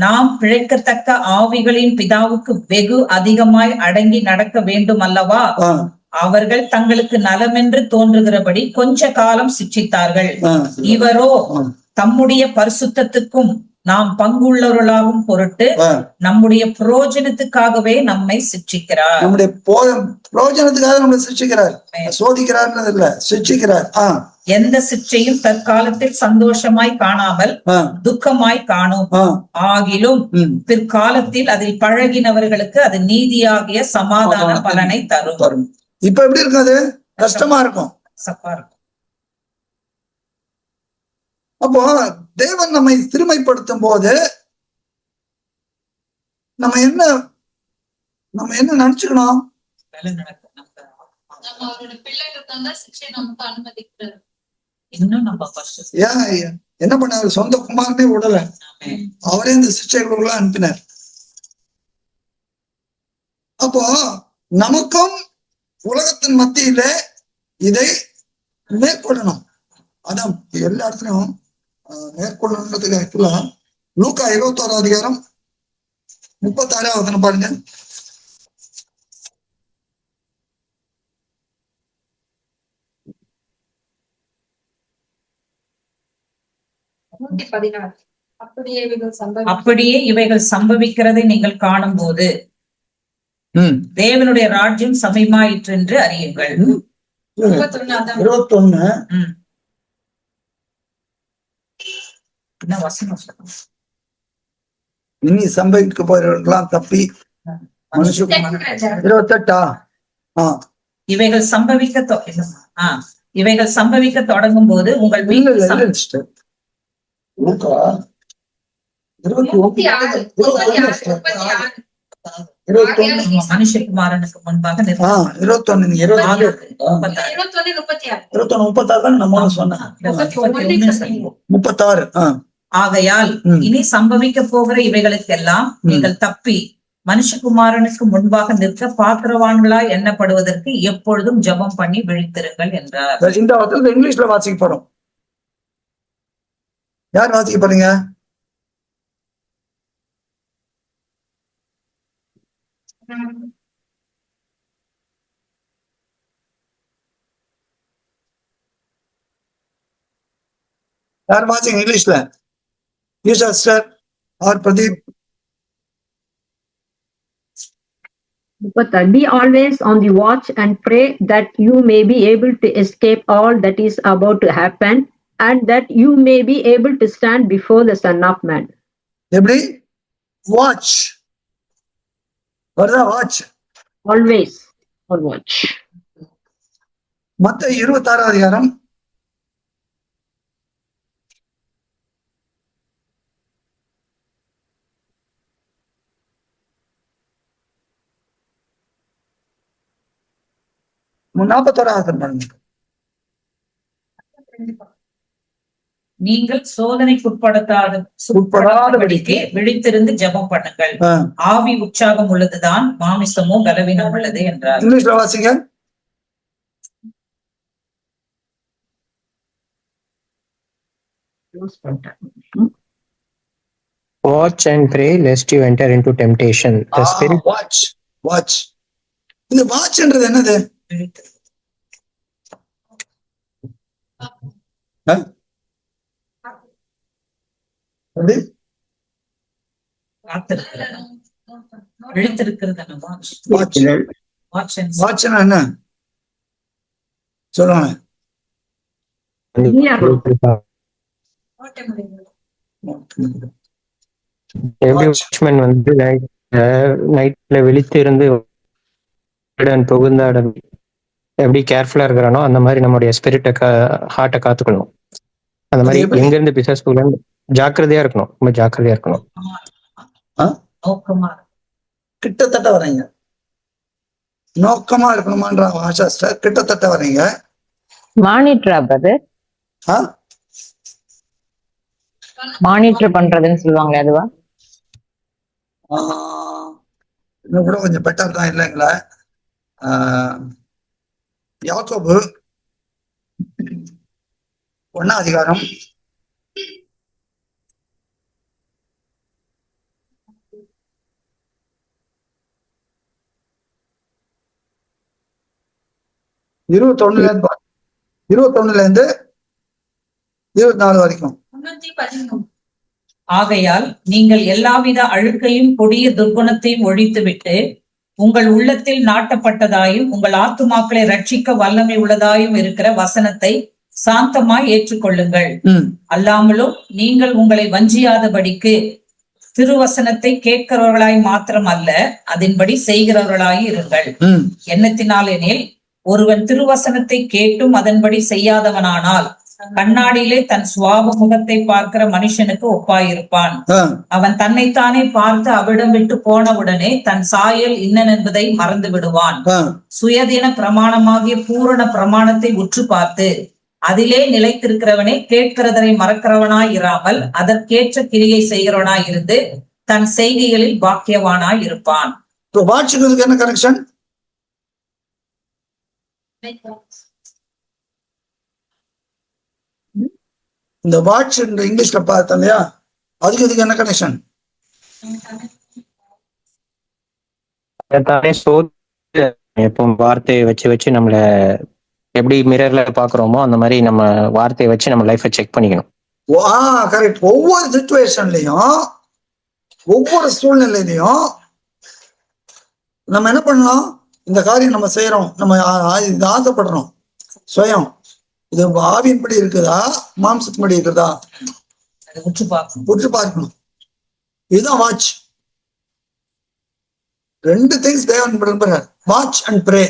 நாம் பிழைக்கத்தக்க ஆவிகளின் பிதாவுக்கு வெகு அதிகமாய் அடங்கி நடக்க வேண்டும் அல்லவா? அவர்கள் தங்களுக்கு நலமென்று தோன்றுகிறபடி கொஞ்ச காலம் சிட்சித்தார்கள். இவரோ தம்முடைய பரிசுத்தத்துக்கும் நாம் பங்குள்ளவர்களாகும் பொருட்டு நம்முடைய பிரயோஜனத்துக்காகவே நம்மை சிட்சிக்கிறார். நம்முடைய பிரயோஜனத்துக்காக நம்மளை சிட்சிக்கிறார், சோதிக்கிறார் இல்ல, சிட்சிக்கிறார். எந்த சிற்றையும் தற்காலத்தில் சந்தோஷமாய் காணாமல் துக்கமாய் காணும். ஆகிலும் பிற்காலத்தில் அதில் பழகினவர்களுக்கு அது நீதியாகிய சமாதான பலனை தரும். இப்ப எப்படி இருக்காது? கஷ்டமா இருக்கும், சப்பா இருக்கும். அப்போ தேவன் நம்மை சிறுமைப்படுத்தும் போது நம்ம என்ன நினைச்சுக்கணும்? என்ன பண்ணாரு? சொந்த குமாரனே விடல, அவரே இந்த சிக்ஷைகளுக்கெல்லாம் அனுப்பினார். அப்போ நமக்கும் உலகத்தின் மத்தியில இதை மேற்கொள்ளணும். அதான் எல்லா இடத்துலயும் மேற்கொள்ளணுன்றதுக்கு ஆக்சுவலா லூக்கா 21ஆம் அதிகாரம் 36ஆம் வசனம் பாருங்க. அப்படியே இவைகள் சம்பவிக்கிறதை நீங்கள் காணும் போது தேவனுடைய ராஜ்யம் சமீபமாயிற்று என்று அறியுங்கள். 21 இனி சம்பவிக்க போறவர்களாம் தப்பி 28 இவைகள் சம்பவிக்க தொடங்கும் போது உங்கள் மனுஷகுமாரனுக்கு முன்பாக 36. ஆகையால் இனி சம்பவிக்க போகிற இவைகளுக்கெல்லாம் நீங்கள் தப்பி மனுஷகுமாரனுக்கு முன்பாக நிற்க பாத்திரவான்களா எண்ணப்படுவதற்கு எப்பொழுதும் ஜெபம் பண்ணி விழித்திருங்கள் என்றார். இந்த வார்த்தை இங்கிலீஷ்ல வாசிக்கப்படும். யார் வாசிக்க போறீங்க? யார் வாட்சிங் இங்கிலீஷ்ல? Isha sister or Pradeep? But be always on the watch and pray that you may be able to escape all that is about to happen and that you may be able to stand before the Son of Man. எப்படி? Watch வருதா? Watch. Always on watch. மத்தேயு 26 அதிகாரம் 41 நீங்கள் சோதனைக்குட்படாதபடிக்கு விழித்திருந்து ஜெபம் பண்ணுங்கள். ஆவி உற்சாகம் உள்ளதுதான், மாமிசமோ பலவீனம் உள்ளது என்றார். இங்கிலீஷ்ல வாசிங்க. Watch and pray lest you enter into temptation. The spirit. Watch. இந்த வாட்ச்ன்றது என்னது? வாட்ச்னா என்ன சொல்லுவாங்க? Every watchman வந்து நைட்ல விழித்து இருந்து புகுந்தாடம் எப்படி கேர்ஃபுல்லா இருக்கிறானோ அந்த மாதிரி நம்மளுடைய ஸ்பிரிட்டை ஹார்ட்டை காத்துக்கணும். அந்த மாதிரி எங்க இருந்து பிசாசுல இருந்து ஜாக்கிரதையா இருக்கணும், ரொம்ப ஜாக்கிரதையா இருக்கணும். கிட்டத்தட்ட வரீங்க, நோக்கமா இருக்கணுமான்றாங்க ஆஷா சிஸ்டர். கிட்டத்தட்ட வரீங்க. மானிட்டரா பிரதர்? மானிட்டர் பண்றதுன்னு சொல்லுவாங்களே அதுவா? இன்னும் கூட கொஞ்சம் பெட்டர் தான் இல்லைங்களா? யாக்கோபு 1 அதிகாரம் 21 இருந்து 24 வரைக்கும். ஆகையால் நீங்கள் எல்லாவித அழுக்கையும் கொடிய துர்குணத்தையும் ஒழித்துவிட்டு உங்கள் உள்ளத்தில் நாட்டப்பட்டதாயும் உங்கள் ஆத்துமாக்களை ரட்சிக்க வல்லமை உள்ளதாயும் இருக்கிற வசனத்தை சாந்தமாய் ஏற்றுக்கொள்ளுங்கள். அல்லாமலும் நீங்கள் உங்களை வஞ்சியாதபடிக்கு திருவசனத்தை கேட்கிறவர்களாய் மாத்திரம் அல்ல, அதன்படி செய்கிறவர்களாய் இருங்கள். எண்ணத்தினாலெனில் ஒருவன் திருவசனத்தை கேட்டும் அதன்படி செய்யாதவனானால் கண்ணாடியிலே தன் சுவாப முகத்தை பார்க்கிற மனுஷனுக்கு ஒப்பாயிருப்பான். அவன் தன்னைத்தானே பார்த்து அவிடம் விட்டு போனவுடனே தன் சாயல் இன்னன் என்பதை மறந்து விடுவான். சுயதீன பிரமாணமாகிய பூரண பிரமாணத்தை உற்று பார்த்து அதிலே நிலைத்திருக்கிறவனே கேட்கிறதனை மறக்கிறவனாய் இராமல் அதற்கேற்ற கிரியை செய்கிறவனாய் இருந்து தன் செய்கைகளில் பாக்கியவானாய் இருப்பான். என்ன கனெக்ஷன்? இந்த வாட்ச் இங்கிலீஷ்ல பார்த்தோம் இல்லையா, அதுக்கு இதுக்கு என்ன கனெக்ஷன்? எப்போ வார்த்தையை வச்சு நம்மள எப்படி மிரர்ல பாக்குறோமோ அந்த மாதிரி நம்ம வார்த்தையை வச்சு நம்ம லைஃபை செக் பண்ணிக்கணும். கரெக்ட். ஒவ்வொரு சிச்சுவேஷன்லயும் ஒவ்வொரு சூழ்நிலையிலையும் நம்ம என்ன பண்ணலாம்? இந்த காரியம் நம்ம செய்யறோம், நம்ம ஆசைப்படுறோம், சுயம் இது ஆவியின்படி இருக்குதா மாம்சத்தின்படி இருக்குதா உற்று பார்க்கணும். இதுதான் வாட்ச். 2 திங்ஸ் தேவன் விரும்புறார், watch and pray.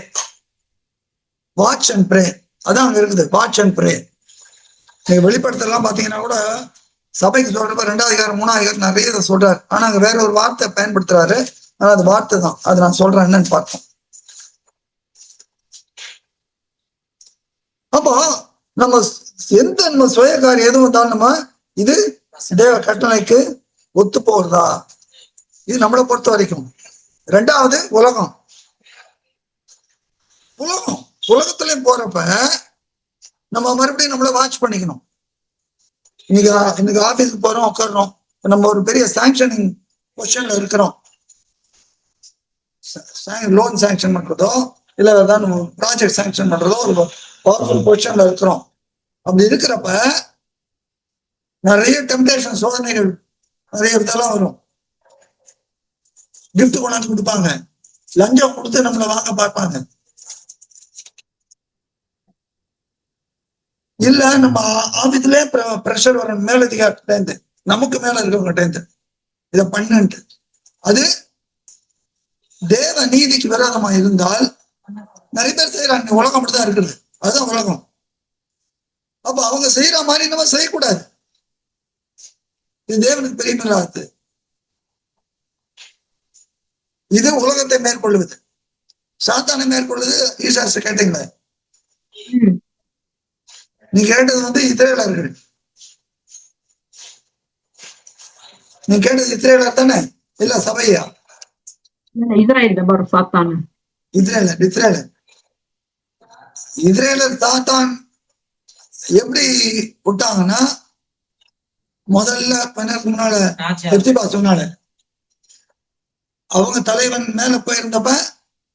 Watch and pray அதான் அங்க இருக்குது, வாட்ச் அண்ட் ப்ரே. நீங்க வெளிப்படுத்தலாம் பாத்தீங்கன்னா கூட சபைக்கு சொல்றப்ப 2ஆம் அதிகாரம் 3ஆம் அதிகாரம் நிறைய இதை சொல்றாரு. ஆனா அங்க வேற ஒரு வார்த்தை பயன்படுத்துறாரு. ஆனா அது வார்த்தை தான், அது நான் சொல்றேன் என்னன்னு பார்ப்போம். அப்போ நம்ம எந்த சுய காரியம் எதுவும் வந்தாலும் நம்ம இது தேவ கட்டளைக்கு ஒத்து போறதா, இது நம்மளை பொறுத்த வரைக்கும். 2வது உலகம். உலகத்திலயும் போறப்ப நம்ம மறுபடியும் நம்மள வாட்ச் பண்ணிக்கணும். இன்னைக்கு ஆபீஸ்க்கு போறோம், உட்காடுறோம், நம்ம ஒரு பெரிய சாங்ஷனிங் பொசிஷன்ல இருக்கிறோம். லோன் சாங்ஷன் பண்றதோ இல்ல ஏதாவது ப்ராஜெக்ட் சாங்ஷன் பண்றதோ ஒரு பவர்ஃபுல் பொசிஷன்ல இருக்கிறோம். அப்படி இருக்கிறப்ப நிறைய டெம்டேஷன், சோதனைகள் நிறைய விதெல்லாம் வரும். கிஃப்ட் கொண்டாந்து கொடுப்பாங்க, லஞ்சம் கொடுத்து நம்மளை வாங்க பார்ப்பாங்க, இல்ல நம்ம ஆபீஸ்லயே பிரஷர் வரும் மேலதிகாரிட்ட இருந்து, நமக்கு மேல இருக்கவங்ககிட்ட இருந்து இதை பண்ணுன்ட்டு. அது தேவ நீதிக்கு விரோதமா இருந்தால் நிறைய பேர் செய்யறாங்க. உலகம் அப்படிதான் இருக்குது, அதுதான் உலகம். அப்ப அவங்க செய்யற மாதிரி நம்ம செய்யக்கூடாது. இது தேவனுக்கு பிரியமில்லாதது. இது உலகத்தை மேற்கொள்ளுவது, சாத்தானை மேற்கொள்வது. ஈசாசு கேட்டீங்களா? நீ கேட்டது வந்து இஸ்ரேலர்கள். நீ கேட்டது இஸ்ரேலர் தானே? இல்ல சபையா? இஸ்ரேலர் சாத்தான் எப்படி விட்டாங்கன்னா, முதல்ல பண்ணதுக்கு முன்னால எப்திபா சொன்னால அவங்க தலைவன் மேல போயிருந்தப்ப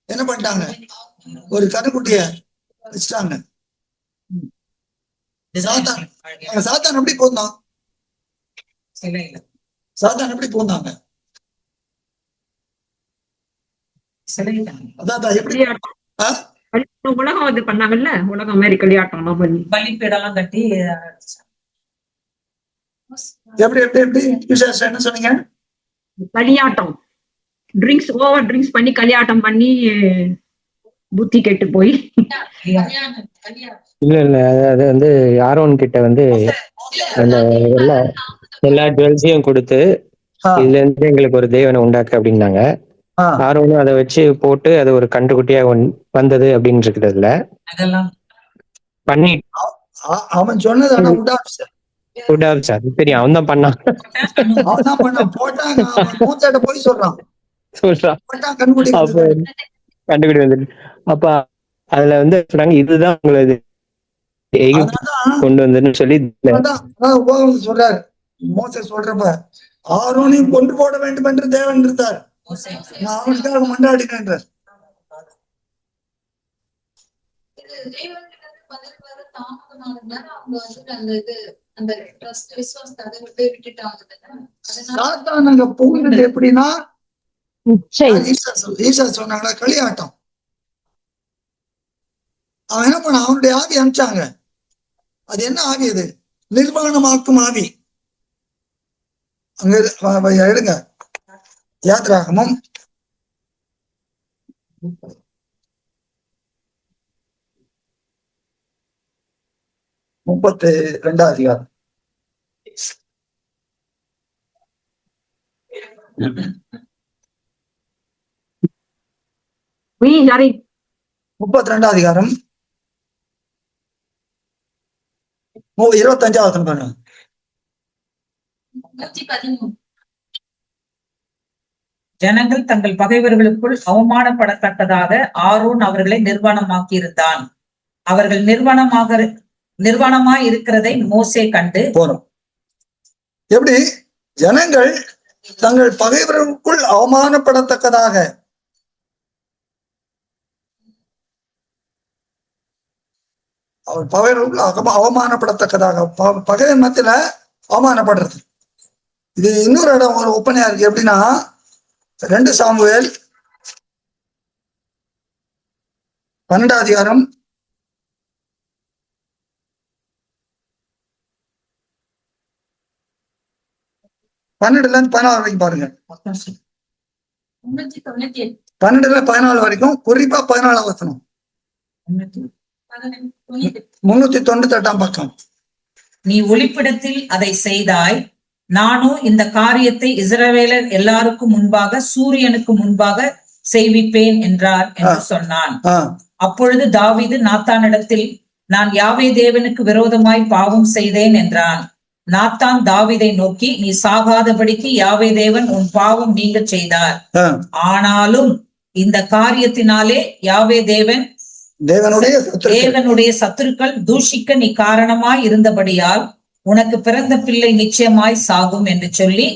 என்ன பண்ணிட்டாங்க? ஒரு கருக்குட்டிய வச்சுட்டாங்க. சாத்தான் எப்படி போந்தான்? சாத்தான் எப்படி போந்தாங்க? அதான் எப்படி உலகம் அது பண்ணாங்கல்ல, உலகம் மாதிரி களியாட்டம் பலிப்பீடெல்லாம் கட்டி. எப்படி எப்படி எப்படி என்ன சொன்னீங்க? களியாட்டம், ட்ரிங்க்ஸ், ஓவர் ட்ரிங்க்ஸ் பண்ணி களியாட்டம் பண்ணி புத்தி கெட்டு போய். இல்ல இல்ல, அது வந்து ஆரோன் கிட்ட வந்து அந்த எல்லா ஜுவல்ஸையும் கொடுத்து இதுல இருந்து எங்களுக்கு ஒரு தேவனை உண்டாக்கு அப்படின்னாங்க. ஆரோனும் அதை வச்சு போட்டு அது ஒரு கன்றுக்குட்டியா வந்தது அப்படின்னு இருக்கிறதுல பண்ணி அவன் சொன்னது அது தெரியும். அவன் தான் பண்ணான். போய் சொல்றான் கண்டுபிடி வந்துட்டு. அப்ப அதுல வந்து சொன்னாங்க, இதுதான் உங்களது கொண்டு வந்துன்னு சொல்லி சொல்றாரு. மோசே சொல்றப்ப ஆரோனையும் கொண்டு போட வேண்டும் என்று தேவன் இருந்தார், நான் அவனுக்காக மண்டாடினேன். எப்படின்னா ஈசா சொன்னாங்களா களியாட்டம். அவன் என்ன பண்ண, அவனுடைய ஆவி அனுப்பிச்சாங்க. அது என்ன ஆவி? அது நிர்வாணமாக்கும் ஆவி. அங்க எடுங்க, யாத்ராகமம் 32 அதிகாரம். சரி, 32 அதிகாரம் 25 பாருங்க. ஜனங்கள் தங்கள் பகைவர்களுக்குள் அவமானப்படத்தக்கதாக ஆரோன் அவர்களை நிர்வாணமாக்கி இருந்தான். அவர்கள் நிர்வாணமாய் இருக்கிறதை மோசே கண்டு போறோம். எப்படி ஜனங்கள் தங்கள் பகைவர்களுக்குள் அவமானப்படத்தக்கதாக, அவர் பகைவர்களுக்குள் அவமானப்படத்தக்கதாக, பகைவன் மத்தியில அவமானப்படுறது. இது இன்னொரு இடம் ஒரு ஒப்பனையா இருக்கு. எப்படின்னா 2 சாமுவேல் 12 அதிகாரம் 12-14 வரைக்கும் பாருங்க. 12-14 வரைக்கும், குறிப்பா 14 வசனம், 398 பக்கம். நீ ஒளிப்பிடத்தில் அதை செய்தாய், நானும் இந்த காரியத்தை இஸ்ரவேலர் எல்லாருக்கும் முன்பாக சூரியனுக்கு முன்பாக செய்விப்பேன் என்றார் என்று சொன்னான். அப்பொழுது தாவீது நாத்தானிடத்தில், நான் யாவே தேவனுக்கு விரோதமாய் பாவம் செய்தேன் என்றான். நாத்தான் தாவீதை நோக்கி, நீ சாகாதபடிக்கு யாவே தேவன் உன் பாவம் நீங்க செய்தார். ஆனாலும் இந்த காரியத்தினாலே யாவே தேவனுடைய சத்துருக்கள் தூஷிக்க நீ காரணமாய் இருந்தபடியால் உனக்கு பிறந்த பிள்ளை நிச்சயமாய் சாகும் என்று சொல்லி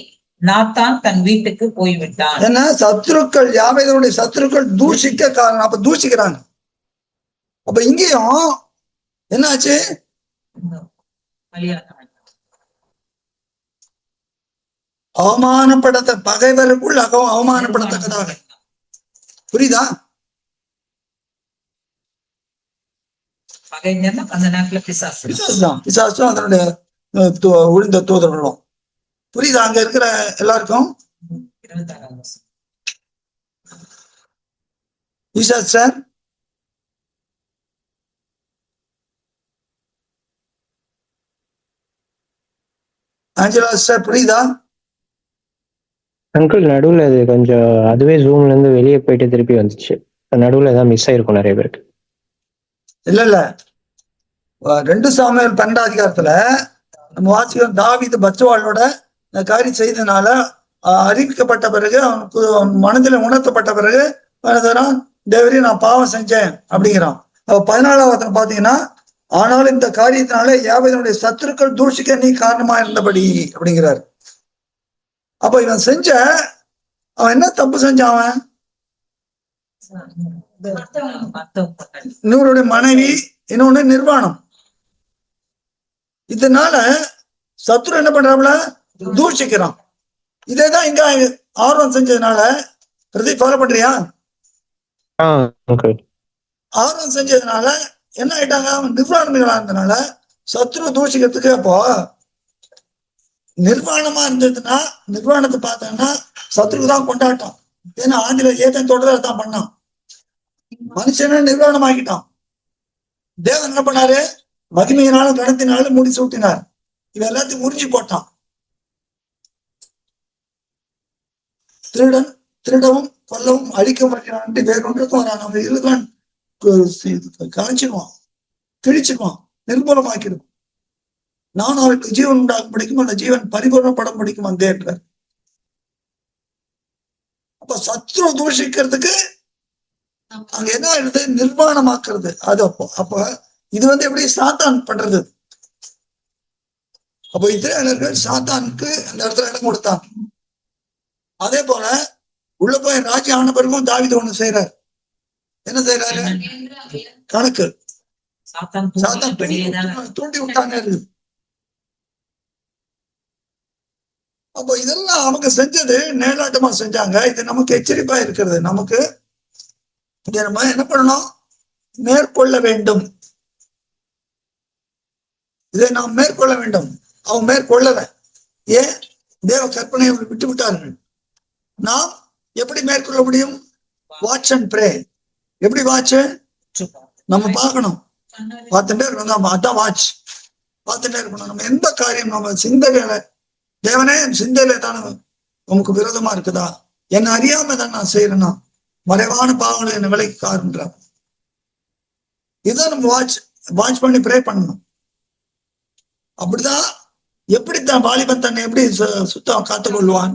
நாத்தான் தன் வீட்டுக்கு போய்விட்டான். ஏன்னா சத்துருக்கள், யாவேதனுடைய சத்துருக்கள் தூஷிக்க காரணம். அப்ப தூஷிக்கிறாங்க. அப்ப இங்கேயும் என்னாச்சு? அவமானப்படத்த பகைவருக்குள் அவமானப்படத்தக்கதாக. புரியுதா? பகைஞர்னா அந்த நேரத்துல பிசாசு. பிசாசும் அதனுடைய உழுந்த தூதர்களும். புரியுதா அங்க இருக்கிற எல்லாருக்கும்? 26 சார் ஆஞ்சலா சார் புரியுதா? அங்கிள் நடுவுல அது கொஞ்சம் அதுவே ஜூம்ல இருந்து வெளியே போயிட்டு திருப்பி வந்துச்சு. நடுவுல ஏதாவது மிஸ் ஆயிருக்கும் நிறைய பேருக்கு. இல்ல 2 சாமுவேல் 12 அதிகாரத்துல நம்ம வாசிக்கிறோம், தாவீது பத்சேபாளோட காரியம் செய்தனால அறிவிக்கப்பட்ட பிறகு அவனுக்கு மனதில் உணர்த்தப்பட்ட பிறகு தேவரே நான் பாவம் செஞ்சேன் அப்படிங்கிறான். 14வது பாத்தீங்கன்னா, ஆனாலும் இந்த காரியத்தினால யாவேதனுடைய சத்துருக்கள் தூஷிக்க நீ காரணமா இருந்தபடி அப்படிங்கிறார். அப்ப இவன் அவன் என்ன தப்பு செஞ்சான்? அவன் இன்னொருடைய மனைவி, இன்னொன்னு நிர்வாணம். இதனால சத்துரு என்ன பண்றாப்புல? தூஷிக்கிறான். இதேதான் இங்க ஆர்வம் செஞ்சதுனால ஃபாலோ பண்றியா? ஆர்வம் செஞ்சதுனால என்ன ஆயிட்டாங்க? நிர்வாணங்களா இருந்தனால சத்ரு தூஷிக்கிறதுக்கு. அப்போ நிர்வாணமா இருந்ததுன்னா, நிர்வாணத்தை பார்த்தோம்னா சத்ருக்கு தான் கொண்டாட்டம். ஏன்னா ஆண்டில ஏதன் தொடர்ந்து தான் பண்ணான். மனுஷன நிர்வாணம் ஆக்கிட்டான். தேவன் என்ன பண்ணாரு? மகிமையினாலும் கணத்தினாலும் முடி சூட்டினார். இவன் எல்லாத்தையும் முறிஞ்சு போட்டான். திருடவும் கொல்லவும் அழிக்க வேறொன்றுக்கும் வரான். இருக்கான் கலைச்சிடுவான், கிழிச்சிடுவான், நிர்மூலமாக்கிடுவான். நான் அவருக்கு ஜீவன் உண்டாக பிடிக்கும், அந்த ஜீவன் பரிபூர்ணப்படம் பிடிக்கும் அந்த தேவன். அப்ப சத்ரு தூஷிக்கிறதுக்கு அங்க என்ன ஆயிடுது? நிர்வாணமாக்குறது. அது அப்ப இது எப்படி சாத்தான் பண்றது? அப்ப இஸ்ரவேலர்கள் சாத்தானுக்கு அந்த இடத்துல இடம் கொடுத்தாங்க. அதே போல உள்ள போய் ராஜ்யம் ஆன பிறகும் தாவீது ஒண்ணு செய்யறாரு. என்ன செய்யறாரு? கணக்கு சாத்தான் தூண்டி விட்டாங்க. அப்போ இதெல்லாம் அவங்க செஞ்சது நேலாட்டமா செஞ்சாங்க. இது நமக்கு எச்சரிப்பா இருக்கிறது. நமக்கு நம்ம என்ன பண்ணணும்? மேற்கொள்ள வேண்டும். இதை நாம் மேற்கொள்ள வேண்டும். அவங்க மேற்கொள்ளல. ஏன்? தேவ கற்பனையை விட்டு விட்டார்கள். நாம் எப்படி மேற்கொள்ள முடியும்? Watch and pray. எப்படி வாட்ச்? நம்ம பார்க்கணும், பார்த்துட்டே இருக்கணும். அதான் வாட்ச், பார்த்துட்டே இருக்கணும். நம்ம எந்த காரியம் நம்ம சிந்தையில, தேவனே என் சிந்தையில தானே உமக்கு விரோதமா இருக்குதா? என்ன அறியாம தான் நான் செய்யறேன்னா மறைவான பாவங்களை என்ன விலைக்கு காருன்றார். இதான் நம்ம வாட்ச் பண்ணி ப்ரே பண்ணணும். அப்படிதான். எப்படித்தான் வாலிபன் தன்னை எப்படி சுத்தம் காத்துக்கொள்வான்?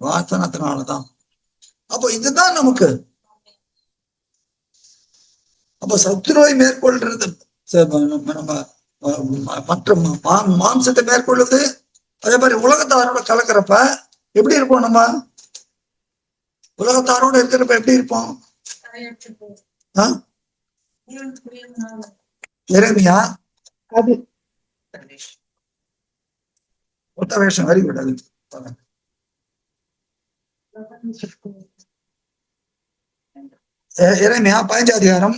வாசனத்தினாலதான். அப்போ இதுதான் நமக்கு. அப்ப சத்துருவை மேற்கொள்றது, நம்ம மற்ற மாம்சத்தை மேற்கொள்ளுது. அதே மாதிரி உலகத்தாரோட கலக்கிறப்ப எப்படி இருப்போம்? நம்ம உலகத்தாரோட இருக்கிறப்ப எப்படி இருப்போம்? எரேமியா ஒத்த வேஷம் வரி விடாது. எரேமியா 15 அதிகாரம்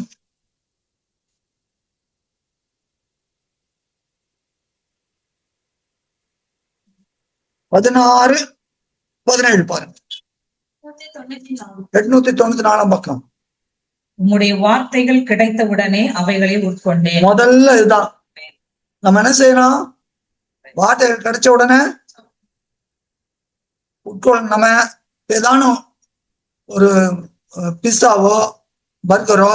16-17 பாருங்க. 894 பக்கம். உம்முடைய வார்த்தைகள் கிடைத்தவுடனே அவைகளை உட்கொண்டேன். முதல்ல இதுதான் நம்ம என்ன செய்யணும்? வார்த்தைகள் கிடைச்ச உடனே உட்கொள்ள. நம்ம ஏதானும் ஒரு பிஸ்ஸாவோ பர்கரோ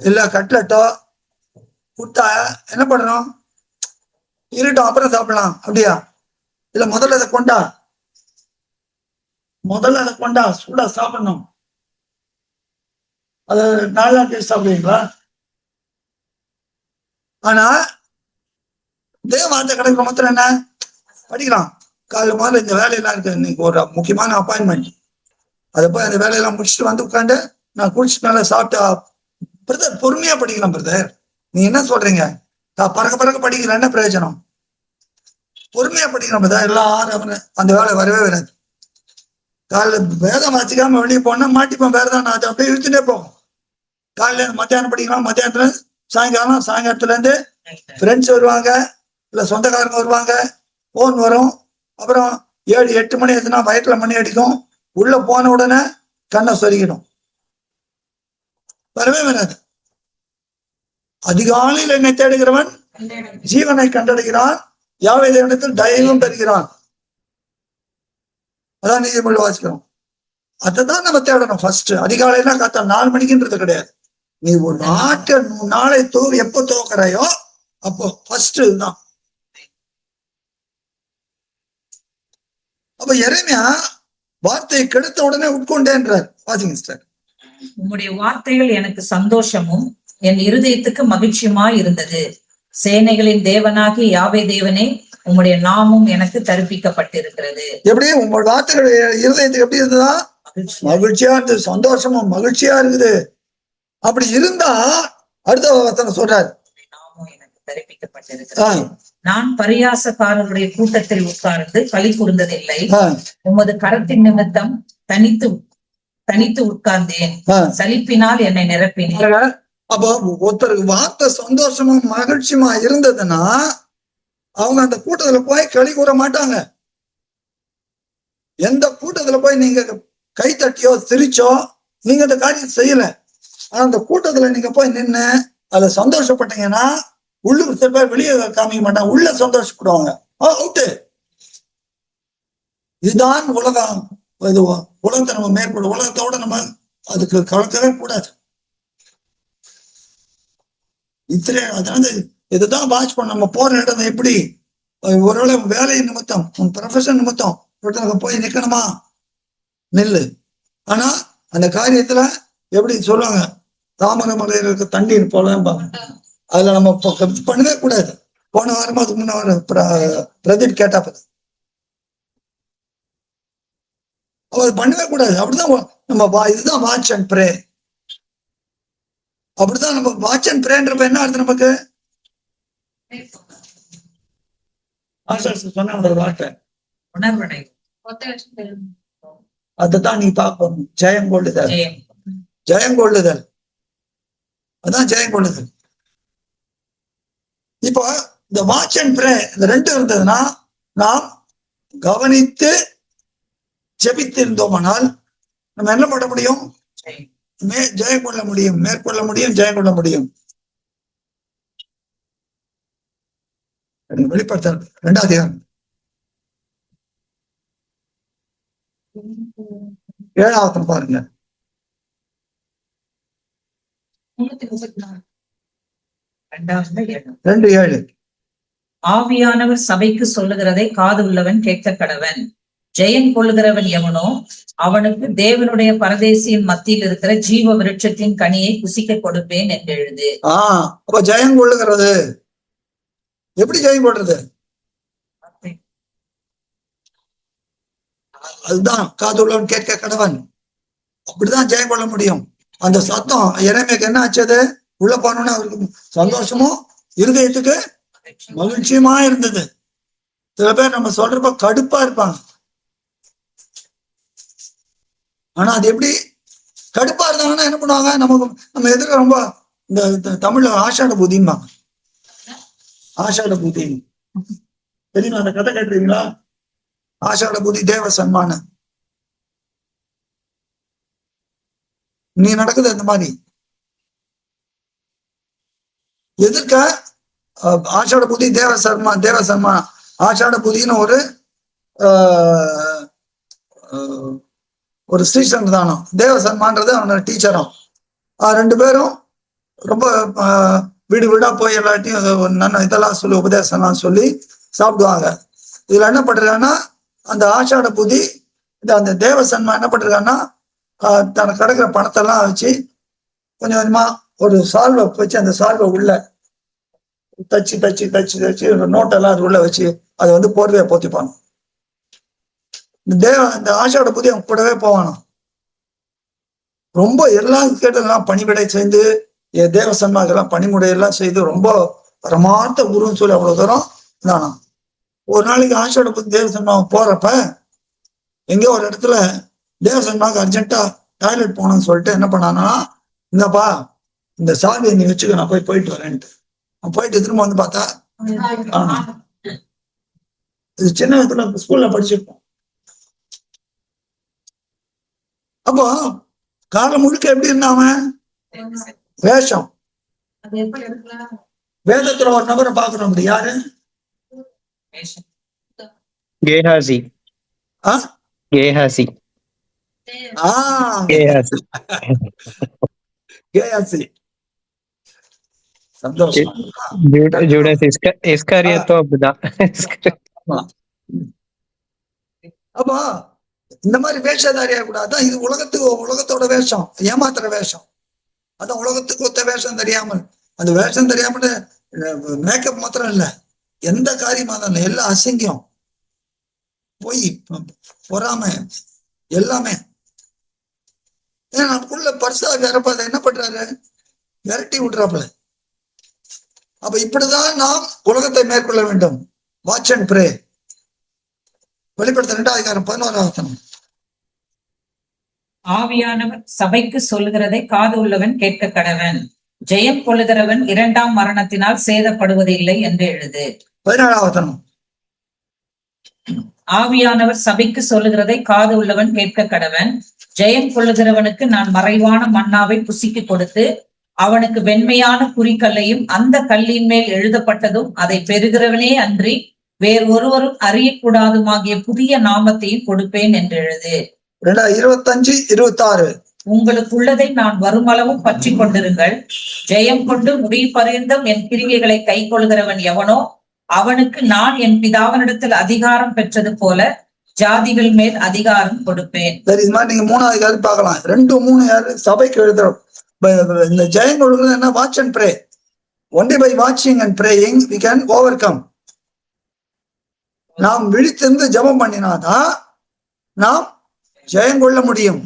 இல்ல கட்லெட்டோ கொடுத்தா என்ன பண்ணணும்? இருட்டும், அப்புறம் சாப்பிடலாம். அப்படியா? இல்ல முதல்ல அதை கொண்டா சூடா சாப்பிடணும். அது 4 நாள் கழிச்சு சாப்பிடுவீங்களா? ஆனா தேவ வார்த்தை கிடைக்கிற மாத்திரம் என்ன படிக்கலாம்? காலைல முதல்ல இந்த வேலையெல்லாம் இருக்கு, இன்னைக்கு ஒரு முக்கியமான அப்பாயின்மெண்ட், அதை போய் அந்த வேலையெல்லாம் முடிச்சுட்டு வந்து உட்காந்து நான் குளிச்சுட்டு நல்லா சாப்பிட்டா. பிரதர் பொறுமையா படிக்கலாம் பிரதர், நீ என்ன சொல்றீங்க? பறக்க பறக்க படிக்கிற என்ன பிரயோஜனம்? பொறுமையா படிக்கணும் பிரதர். எல்லாரும் அந்த வேலை வரவே வராது. காலைல வேதம் வாசிக்காம வெளியே போனா மாட்டிப்போம், வேற தான் அது அப்படியே இழுத்துட்டே போகும். காலையில இருந்து மத்தியானம் படிக்கலாம், மத்தியானத்துல சாயங்காலம், சாயங்காலத்துல இருந்து ஃப்ரெண்ட்ஸ் வருவாங்க, இல்ல சொந்தக்காரங்க வருவாங்க, போன் வரும். அப்புறம் 7-8 மணி ஆச்சுன்னா வயிற்றுல மணி அடிக்கும். உள்ள போன உடனே கண்ணை சொருகிடும், வரவே வராது. அதிகாலையில் என்னை தேடுகிறவன் ஜீவனை கண்டடைகிறான், யாவை தேவனத்தில் தயவும் பெறுகிறான். அதான் நீதிமொழி வாசிக்கிறோம். அதைதான் நம்ம தேடணும் ஃபர்ஸ்ட். அதிகாலையில காத்தா 4 மணிக்குன்றது கிடையாது. நீ ஒரு நாளை எப்போ துவக்கிறாயோ அப்போ ஃபர்ஸ்ட் இதுதான். அப்ப எரேமியா வார்த்தையை கெடுத்த உடனே உட்கொண்டேன்றார். வாசிங்க சிஸ்டர். உம்முடைய வார்த்தைகள் எனக்கு சந்தோஷமும் என் இருதயத்துக்கு மகிழ்ச்சியுமாய் இருந்தது. சேனைகளின் தேவனாகிய யாவே தேவனே, உம்முடைய நாமும் எனக்கு தரிப்பிக்கப்பட்டிருக்கிறது. எப்படி உங்களோட வார்த்தைகள் இருதயத்துக்கு எப்படி இருந்ததா? மகிழ்ச்சியா இருந்தது, சந்தோஷமும் மகிழ்ச்சியா இருக்குது. அப்படி இருந்தா அடுத்த வசனம் சொல்றாரு, நாமும் எனக்கு தரிப்பிக்கப்பட்டிருக்கிறது. நான் பரியாசக்காரருடைய கூட்டத்தில் உட்கார்ந்து களி கூர்ந்ததில்லை. உமது கரத்தின் நிமித்தம் தனித்து உட்கார்ந்தேன். சலிப்பினால் என்னை நிரப்பினேன். அப்போ ஒருத்தருக்கு வார்த்தை சந்தோஷமும் மகிழ்ச்சியுமா இருந்ததுன்னா அவங்க அந்த கூட்டத்துல போய் களி கூற மாட்டாங்க. எந்த கூட்டத்துல போய் நீங்க கை தட்டியோ சிரிச்சோ நீங்க அந்த காரியம் செய்யல, ஆனா அந்த கூட்டத்துல நீங்க போய் நின்று அதுல சந்தோஷப்பட்டீங்கன்னா உள்ளுக்கு சில பேர் வெளியே காமிக்க மாட்டாங்க, உள்ள சந்தோஷப்படுவாங்க. அவுட்டு. இதுதான் உலகம். இது உலகத்தை நம்ம மேற்கொள்ள, உலகத்தோட நம்ம அதுக்கு கலக்கவே கூடாது. அதாவது இதுதான் வாட்ச் பண்ண. நம்ம போற இடம் எப்படி, ஒருவேளை வேலை நிமித்தம் உன் ப்ரொஃபஷன் நிமித்தம் போய் நிக்கணுமா, நெல்லு. ஆனா அந்த காரியத்துல எப்படி சொல்லுவாங்க, தாமரமலையில இருக்க தண்ணீர் போலம்பாங்க. அதுல நம்ம பண்ணவே கூடாது. போன வாரமா அதுக்கு முன்ன வாரம் பிரதீப் கேட்டா அவர் பண்ணவே கூடாது. அப்படிதான் நம்ம இதுதான் வாட்ச் அண்ட் ப்ரே. அப்படிதான் நம்ம வாட்ச் அண்ட் ப்ரேன்றப்ப என்ன அர்த்தம் நமக்கு? சொன்ன ஒரு வார்த்தை உணர்வடை. அதுதான் நீ பார்க்கணும். ஜெயம் கொள்ளுதல், ஜெயம் கொள்ளுதல், அதான் ஜெயம் கொள்ளுதல். இப்போ இந்த வாட்ச் அண்ட் ப்ரே இந்த ரெண்டு இருந்ததுன்னா நாம் கவனித்து ஜெபித்து இருந்தோமானால் நம்ம என்ன பண்ண முடியும்? ஜெயம் கொள்ள முடியும், மேற்கொள்ள முடியும், ஜெயம் கொள்ள முடியும். வெளிப்படுத்த 2ஆம் அதிகாரம் 7ஆவது பாருங்க. 2:7. ஆவியானவர் சபைக்கு சொல்லுகிறதை காது உள்ளவன் கேட்க கடவன். ஜெயம் கொள்ளுகிறவன் எவனோ அவனுக்கு தேவனுடைய பரதேசியின் மத்தியில் இருக்கிற ஜீவ விருட்சத்தின் கனியை புசிக்க கொடுப்பேன் என்று எழுது. அப்ப ஜெயம் கொள்ளுகிறது எப்படி? ஜெயம் கொள்றது அதுதான் காது உள்ளவன் கேட்க கடவன். அப்படிதான் ஜெயம் கொள்ள முடியும். அந்த சத்தம் எரேமியாக்கு என்ன ஆச்சது? உள்ள போனோம்னா அவருக்கு சந்தோஷமும் இருதயத்துக்கு மகிழ்ச்சியுமா இருந்தது. சில பேர் நம்ம சொல்றப்ப கடுப்பா இருப்பாங்க. ஆனா அது எப்படி? கடுப்பா இருந்தாங்கன்னா என்ன பண்ணுவாங்க? நம்ம எதிர்க்க ரொம்ப இந்த தமிழ்ல ஆஷாட புத்திம்பாங்க. ஆஷாட புத்தி தெரியுமா? அந்த கதை கேட்டுறீங்களா? ஆஷாட புத்தி தேவ சன்மானம். நீ நடக்குது அந்த மாதிரி எதிர்க்க ஆஷாட புத்தி தேவ சன்மானம். ஆஷாட புத்தின்னு ஒரு ஸ்ரீசன் தானோ, தேவ சன்மான்றது அவனோட டீச்சரும். 2 பேரும் ரொம்ப வீடு வீடா போய் எல்லாத்தையும் இதெல்லாம் சொல்லி உபதேசம்லாம் சொல்லி சாப்பிடுவாங்க. இதுல என்ன பண்றாங்கன்னா அந்த ஆஷாட புத்தி அந்த தேவ சன்மா என்ன பண்றாங்கன்னா தனக்கு கிடைக்கிற பணத்தெல்லாம் வச்சு கொஞ்சம் கொஞ்சமா ஒரு சால்வை வச்சு அந்த சால்வை உள்ள தச்சு நோட்டெல்லாம் அது உள்ள வச்சு அதை போர்வையா போத்திப்பாங்க. இந்த ஆஷாட புதி அவன் கூடவே போவானாம். ரொம்ப எல்லாம் கேட்டதெல்லாம் பணிவிடை செய்து தேவ சன்மாக்கெல்லாம் பணிமுடையெல்லாம் செய்து ரொம்ப பரமார்த்த குருன்னு சொல்லி அவ்வளவு தூரம் தானா. ஒரு நாளைக்கு ஆஷாட புத்தி தேவ சன்மாவுக்கு போறப்ப எங்கேயோ ஒரு இடத்துல தேவ சன்மாவுக்கு அர்ஜென்ட்டா டாய்லெட் போகணும்னு சொல்லிட்டு என்ன பண்ணானா, இந்தப்பா இந்த சாவியை நீ வச்சுக்க, நான் போயிட்டு வரேன்ட்டு. அவன் போயிட்டு திரும்ப வந்து பார்த்தா இது சின்ன இடத்துல ஸ்கூல்ல படிச்சிருப்போம். அப்போ காலம் முழுக்க எப்படி இருந்தாவன் வேஷம். வேதத்துல ஒரு நபரை பாக்குறோம், அப்படி யாரு? கேஹாசி. கேஹாசி. கேஹாசி. கேஹாசி. சந்தோஷம். ஜூடாஸ் இஸ்காரியோத்தும் அப்படிதான். அப்போ இந்த மாதிரி வேஷதாரியா கூடாதான். இது உலகத்தோட வேஷம், ஏமாத்துற வேஷம். அதான் உலகத்துக்கு ஒத்த வேஷம் தெரியாமல், அந்த வேஷம் தெரியாமல் மேக்கப் மாத்திரம் இல்ல, எந்த காரியமா இருந்தாலும் எல்லாம் அசிங்கம், போய் பொறாம எல்லாமே. ஏன்னா நமக்குள்ள பர்சா வேறப்ப அதை என்ன பண்றாரு, விரட்டி விடுறாப்புல. அப்ப இப்படிதான் நாம் உலகத்தை மேற்கொள்ள வேண்டும். வாட்ச் அண்ட் பிரே. வெளிப்படுத்த 2:11. ஆவியானவர் சபைக்கு சொல்லுகிறதை காது உள்ளவன் கேட்க கடவன். ஜெயம் கொள்ளுகிறவன் 2ஆம் மரணத்தினால் சேதப்படுவதில்லை என்று எழுது. 17. ஆவியானவர் சபைக்கு சொல்லுகிறதை காது உள்ளவன் கேட்க கடவன். ஜெயம் கொள்ளுகிறவனுக்கு நான் மறைவான மன்னாவை புசிக்கு கொடுத்து அவனுக்கு வெண்மையான குறிக்கல்லையும் அந்த கல்லின் மேல் எழுதப்பட்டதும் அதை பெறுகிறவனே அன்றி வேறு ஒருவரும் அறியக்கூடாதுமாகிய புதிய நாமத்தையும் கொடுப்பேன் என்று எழுது. 25:26. உங்களுக்குள்ளதை நான் வருமளவும் பற்றி கொண்டிருங்கள். ஜெயம் கொண்டு முடிவு பரியந்தம் என் கிரிகைகளை கை கொள்கிறவன் எவனோ அவனுக்கு நான் என் பிதாவினிடத்தில் அதிகாரம் பெற்றது போல ஜாதிகள் மேல் அதிகாரம் கொடுப்பேன். நீங்க 3வது பார்க்கலாம். 2, 3 யாரு சபைக்கு எழுதுறோம். இந்த ஜெயம் கொள்கிறது என்ன? Watch and pray. Only by வாட்சிங் and praying we can overcome. நாம் விழித்திருந்து ஜெபம் பண்ணினாதான் நாம் ஜெயம் கொள்ள முடியும்.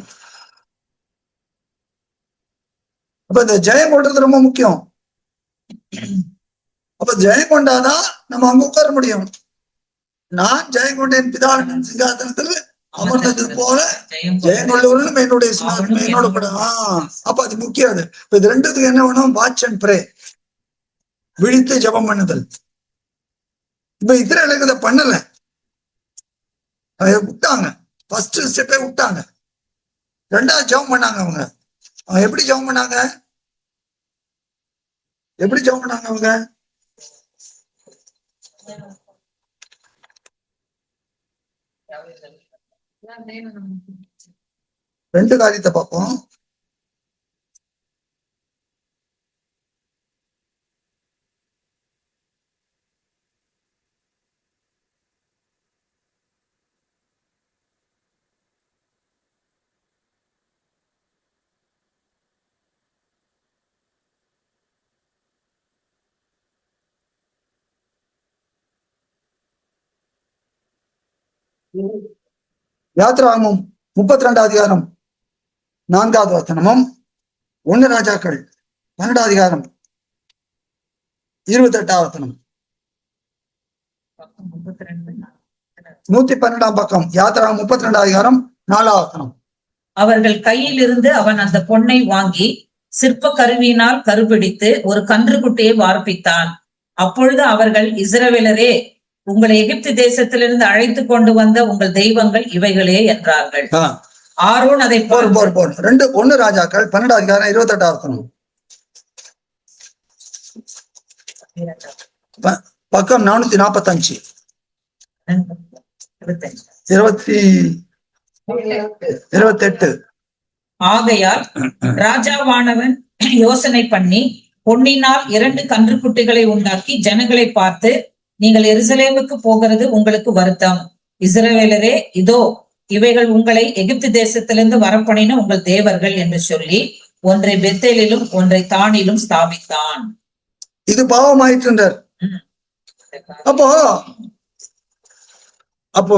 அப்ப இந்த ஜெயம் கொள்றது ரொம்ப முக்கியம். அப்ப ஜெயம் கொண்டாதான் நம்ம அங்க உட்கார முடியும். நான் ஜெயம் கொண்டேன் பிதாவின் சிங்காசனத்தில் அமர்ந்தது போல ஜெயம் கொள்ளவர்களும் என்னுடைய சிங்காசனம் என்னோட கூட. அப்ப அது முக்கியம். அது இப்ப இது ரெண்டுத்துக்கு என்ன வேணும்? வாட்ச் அண்ட் பிரே. விழித்து ஜெபம் பண்ணுதல். இப்ப இஸ்ரேலுக்கு இதை பண்ணல, விட்டாங்க. ஃபர்ஸ்ட் ஸ்டெப்பே விட்டாங்க. 2வது ஜெபம் பண்ணாங்க. அவங்க எப்படி ஜெபம் பண்ணாங்க? அவங்க 2 காரியத்தை பார்ப்போம். யாத்ராகமம் 32 4வது வசனமும் 1 ராஜாக்கள் 12 28 வசனம் 112 பக்கம். யாத்ராகமம் 32 4 வசனம். அவர்கள் கையில் இருந்து அவன் அந்த பொன்னை வாங்கி சிற்ப கருவியினால் கருபிடித்து ஒரு கன்றுக்குட்டியை வார்ப்பித்தான். அப்பொழுது அவர்கள், இஸ்ரவேலரே, உங்களை எகிப்து தேசத்திலிருந்து அழைத்து கொண்டு வந்த உங்கள் தெய்வங்கள் இவைகளே என்றார்கள். ஆரோன் அதை 1 ராஜாக்கள் 12 28 வசனம். பக்கம் 445 28. ஆகையால் ராஜாவானவன் யோசனை பண்ணி பொன்னினால் 2 கன்றுக்குட்டிகளை உண்டாக்கி ஜனங்களை பார்த்து, நீங்கள் எருசலேமுக்கு போகிறது உங்களுக்கு வருத்தம். இஸ்ரவேலரே, இதோ இவைகள் உங்களை எகிப்து தேசத்திலிருந்து வரப்பண்ணின உங்கள் தேவர்கள் என்று சொல்லி ஒன்றை பெத்தேலிலும் ஒன்றை தானிலும் ஸ்தாபித்தான். இது பாவமாயிற்று. அப்போ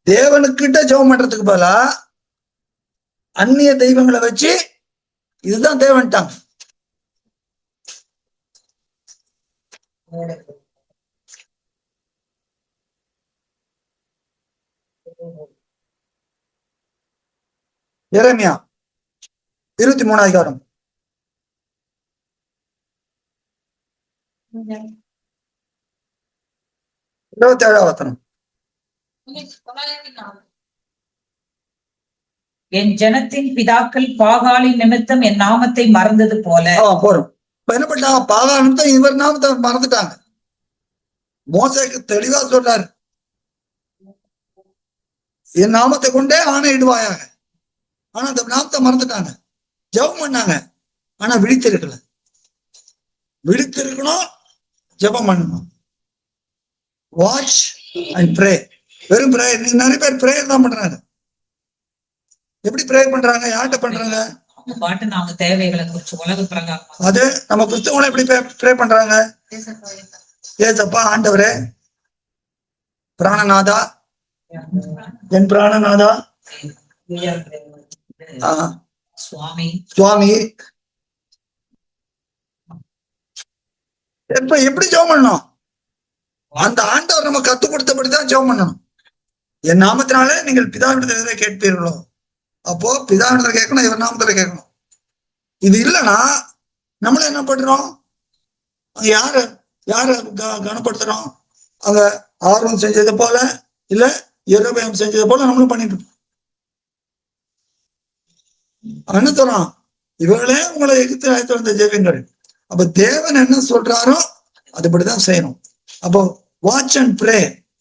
தேவனுக்கிட்ட ஜெபம் பண்றதுக்கு பதிலா அந்நிய தெய்வங்களை வச்சு இதுதான் தேவன்ட்டாங்க. எரேமியா 23 அதிகாரம் 27 வசனம். என் ஜனத்தின் பிதாக்கள் பாகாலின் நிமித்தம் என் நாமத்தை மறந்தது போல. போறோம். இப்ப என்ன பண்ணாங்க? பாகால் நிமித்தம் இவர் நாமத்தை மறந்துட்டாங்க. மோசேக்கு தெளிவா சொல்றாரு, என் நாமத்தை கொண்டே ஆணையிடுவாயாக. ஆனா அந்த நாமத்தை மறந்துட்டாங்க. ஜெபம் பண்ணாங்க, ஆனா விழித்திருக்கல. விழித்திருக்கணும், ஜெபம் பண்ணணும். Watch and pray. வெறும் பிரேயர். நிறைய பேர் பிரேயர் தான் பண்றாங்க. எப்படி பிரேயர் பண்றாங்க? யார்கிட்ட பண்றாங்க? அவங்க பாட்டு நாம தேவைகளை குறிச்சு உலக பிரகாரம். அது நம்ம கிறிஸ்தவங்களை எப்படி ப்ரே பண்றாங்க? ஏசப்பா ஆண்டவரே, பிராணநாதா, என் பிராணநாதா, சுவாமி சுவாமி. இப்ப எப்படி ஜெபம் பண்ணணும்? அந்த ஆண்டவர் நம்ம கத்து கொடுத்தபடிதான் ஜெபம் பண்ணணும். என் நாமத்தினாலே நீங்கள் பிதாவிடத்திலே கேட்பீர்களோ. அப்போ பிதாவிடத்துல கேட்கணும், இவர் நாமத்துல கேட்கணும். இது இல்லைன்னா நம்மள என்ன பண்றோம்? யார கனப்படுத்துறோம்? அங்க ஆர்வம் செஞ்சது போல, இல்ல எரோபயம் செஞ்சது போல நம்மளும் பண்ணிட்டு இருக்கோம். என்ன சொல்றோம்? இவர்களே உங்களை எதிர்த்து அழைத்து வந்த ஜெபங்கள். அப்ப தேவன் என்ன சொல்றாரோ அதுபடிதான் செய்யணும். அப்போ வாட்ச் அண்ட் ப்ரே.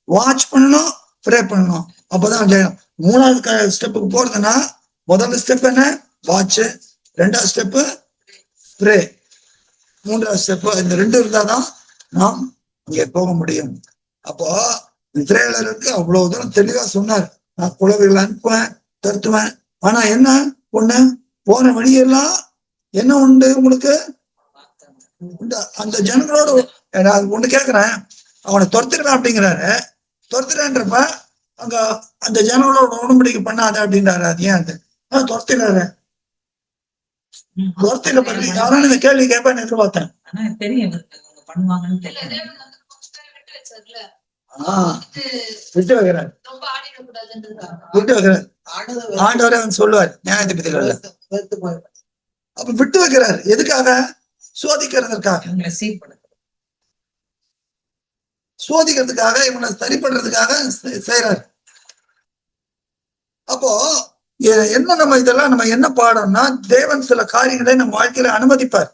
வாட்ச் பண்ணணும், ப்ரே பண்ணணும். அப்பதான் செய்யணும். 3வது ஸ்டெப்புக்கு போறதுன்னா, முதல் ஸ்டெப் என்ன? வாட்ச். 2வது ஸ்டெப்பு ப்ரே. 3வது ஸ்டெப்பு. இந்த 2 இருந்தாதான் நாம் இங்கே போக முடியும். அப்போ இஸ்ரேலருக்கு அவ்வளவு தூரம் தெளிவா சொன்னார், நான் குழந்தைகளை அனுப்புவேன், தருத்துவேன். ஆனா என்ன ஒண்ணு? போன வழியெல்லாம் என்ன உண்டு உங்களுக்கு? அந்த ஜனங்களோட ஒண்ணு கேட்கிறேன், அவனை துரத்துக்கிறான் அப்படிங்கிறாரு. துரத்துறான்றப்ப அங்க அந்த ஜனங்களோட உடன்படிக்கை பண்ணாத அப்படின்றாரு. அது ஏன் அது துரத்துறாரு? துரத்தில பற்றி யாரும் இந்த கேள்வி கேட்பேன்னு எதிர்பார்த்தேன். விட்டு வைக்கிறார், விட்டு வைக்கிறார். ஆண்டவரே அவன் சொல்லுவார் நியாயாதிபதிகள்ல. அப்ப விட்டு வைக்கிறார். எதுக்காக? சோதிக்கிறதுக்காக, சோதிக்கிறதுக்காக, இவனை சரி பண்றதுக்காக செய்யறாரு. அப்போ என்ன நம்ம இதெல்லாம் நம்ம என்ன பாடம்னா, தேவன் சில காரியங்களை நம்ம வாழ்க்கையில அனுமதிப்பார்.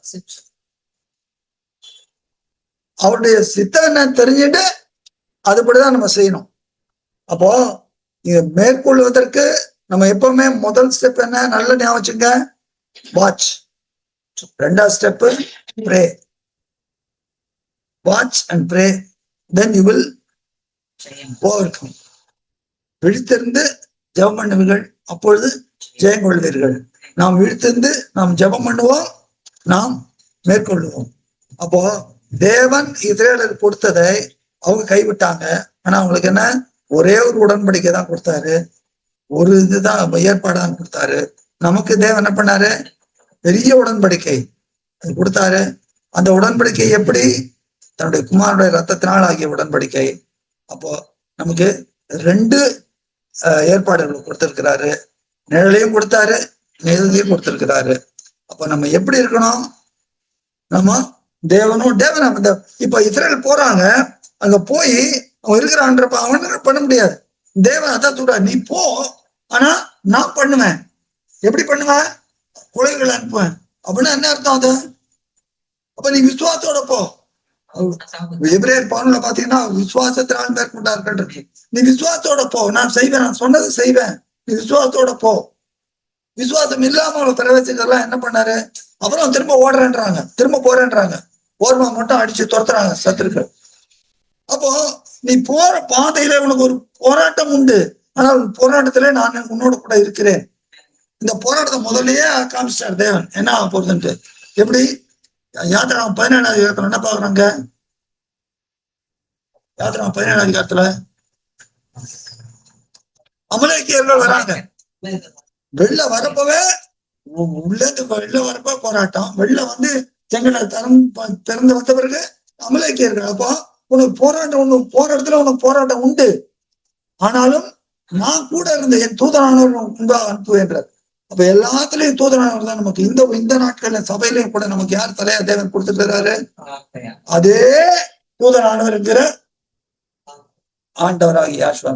அவருடைய சித்தம் என்ன தெரிஞ்சுட்டு அதுபடிதான் நம்ம செய்யணும். அப்போ இங்க மேற்கொள்வதற்கு நம்ம எப்பவுமே முதல் ஸ்டெப் என்ன? நல்ல ஞாபகம் வச்சுங்க, வாட்ச். 2வது step pray. Watch and pray, then you will overcome. விழித்திருந்து ஜெபம் பண்ணுவீர்கள், அப்பொழுது ஜெயம் கொள்வீர்கள். நாம் விழித்திருந்து நாம் ஜெபம் பண்ணுவோம், நாம் மேற்கொள்ளுவோம். அப்போ தேவன் இஸ்ரேலருக்கு கொடுத்ததை அவங்க கைவிட்டாங்க. ஆனா அவங்களுக்கு என்ன? ஒரே ஒரு உடன்படிக்கை தான் கொடுத்தாரு, ஒரு இதுதான் ஏற்பாடு தான் கொடுத்தாரு. நமக்கு தேவன் என்ன பண்ணாரு? பெரிய உடன்படிக்கை கொடுத்தாரு. அந்த உடன்படிக்கை எப்படி? தன்னுடைய குமாரனுடைய ரத்தத்தினால் ஆகிய உடன்படிக்கை. அப்போ நமக்கு 2 ஏற்பாடுகள் கொடுத்திருக்கிறாரு. நிழலையும் கொடுத்தாரு, நிழலையும் கொடுத்திருக்கிறாரு. அப்ப நம்ம எப்படி இருக்கணும்? நம்ம தேவன் இப்ப இஸ்ரேல் போறாங்க, அங்க போய் அவன் இருக்கிறான்றப்ப அவன் பண்ண முடியாது. தேவன் அதான் சொல்றாரு, நீ போ, ஆனா நான் பண்ணுவேன். எப்படி பண்ணுவேன்? குழந்தைகளை அனுப்புவேன். அப்படின்னா என்ன அர்த்தம் அது? அப்ப நீ விசுவாசத்தோட போ. எபிரேயர் 11 பாத்தீங்கன்னா விசுவாசத்தினால் மேற்கொண்டார்கள் இருக்கு. நீ விசுவாசத்தோட போ, நான் செய்வேன், நான் சொன்னது செய்வேன், நீ விசுவாசத்தோட போ. விசுவாசம் இல்லாம அவளை பிரவேசிக்கிறதுலாம் என்ன பண்ணாரு? அப்புறம் திரும்ப ஓடுறேன்றாங்க, திரும்ப போறேன்றாங்க. ஓர்மா மட்டும் அடிச்சு துரத்துறாங்க சத்துருக்கள். அப்போ நீ போற பாதையில உனக்கு ஒரு போராட்டம் உண்டு, ஆனால் போராட்டத்திலே நான் உன்னோட கூட இருக்கிறேன். இந்த போராட்டத்தை முதல்லயே காமிச்சிட்டார் தேவன் என்ன ஆக போறதுன்ட்டு. எப்படி? யாத்திராம 17வது அதிகாரத்துல என்ன பாக்குறாங்க? யாத்திராம 17வது அதிகாரத்துல அமலேக்கியர்கள் வராங்க. வெளில வரப்பவே உள்ளது வெளில வரப்ப போராட்டம், வெளில வந்து செங்கலை தரம் திறந்து வந்த பிறகு அமலேக்கியர்கள். அப்போ உனக்கு போராட்டம், உனக்கு போற இடத்துல உனக்கு போராட்டம் உண்டு. ஆனாலும் நான் கூட இருந்த என் தூதனானவர் முன்பாக அனுப்புவேன்றார். அப்ப எல்லாத்துலயும் தூதனானவர் தான் நமக்கு. இந்த நாட்கள்ல சபையிலையும் கூட நமக்கு யார் தலையா தேவன் கொடுத்துருக்கிறாரு? அதே தூதனானவர் இருக்கிற ஆண்டவராகிய யாசுவா.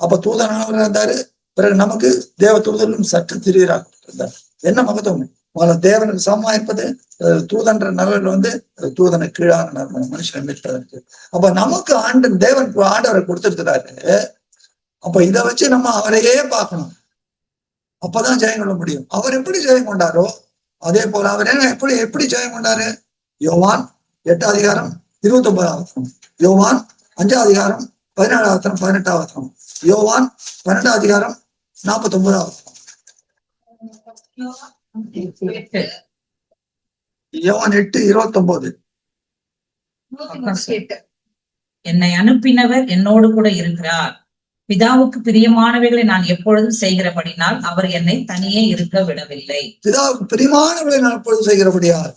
அப்ப தூதனானவர் இருந்தாரு. பிறகு நமக்கு தேவ தூதர்களும் சற்று திரியராக இருந்தார். என்ன மகத்துவம்? தேவனுக்கு சமமா இருப்பது தூதன்ற நிலையில வந்து தூதனை கீழான மனுஷன் மீட்பதற்கு. அப்ப நமக்கு தேவன் ஆண்டவரை கொடுத்திருக்கிறாரு. அப்ப இதை வச்சு நம்ம அவரையே பார்க்கணும். அப்பதான் ஜெயம் கொள்ள முடியும். அவர் எப்படி ஜெயம் கொண்டாரோ அதே போல அவர் எப்படி ஜெயம் கொண்டாரு? யோவான் 8ஆம் அதிகாரம் 29ஆம். யோவான் 5ஆம் அதிகாரம் 17ஆம் 18ஆம். யோவான் 12ஆம் அதிகாரம் 49ஆம். யோவான் 8:29. என்னை அனுப்பினவர் என்னோடு கூட இருக்கிறார். பிதாவுக்கு பிரியமானவைகளை நான் எப்பொழுதும் செய்கிறபடினால் அவர் என்னை தனியே இருக்க விடவில்லை. பிதாவுக்கு பிரியமானவைகளை நான் எப்பொழுதும் செய்கிறபடியால்.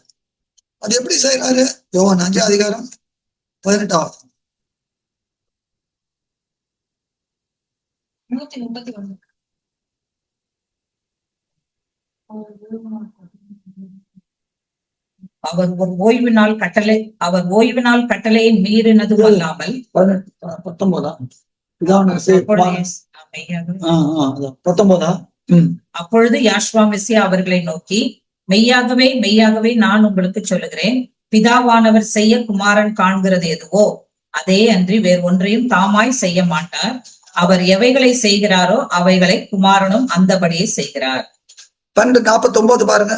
அது எப்படி செய்யறாரு? யோவான் 5ஆம் அதிகாரம் 18ஆம். 131. அவர் ஓய்வு நாள் கட்டளையை மீறினதும் அல்லாமல் 19ஆம். அப்பொழுது யாஷ்வா மெசியா அவர்களை நோக்கி, மெய்யாகவே மெய்யாகவே நான் உங்களுக்கு சொல்லுகிறேன், பிதாவானவர் செய்ய குமாரன் காண்கிறது எதுவோ அதே அன்றி வேறு ஒன்றையும் தாமாய் செய்ய மாட்டார். அவர் எவைகளை செய்கிறாரோ அவைகளை குமாரனும் அந்தபடியே செய்கிறார். 12:49 பாருங்க.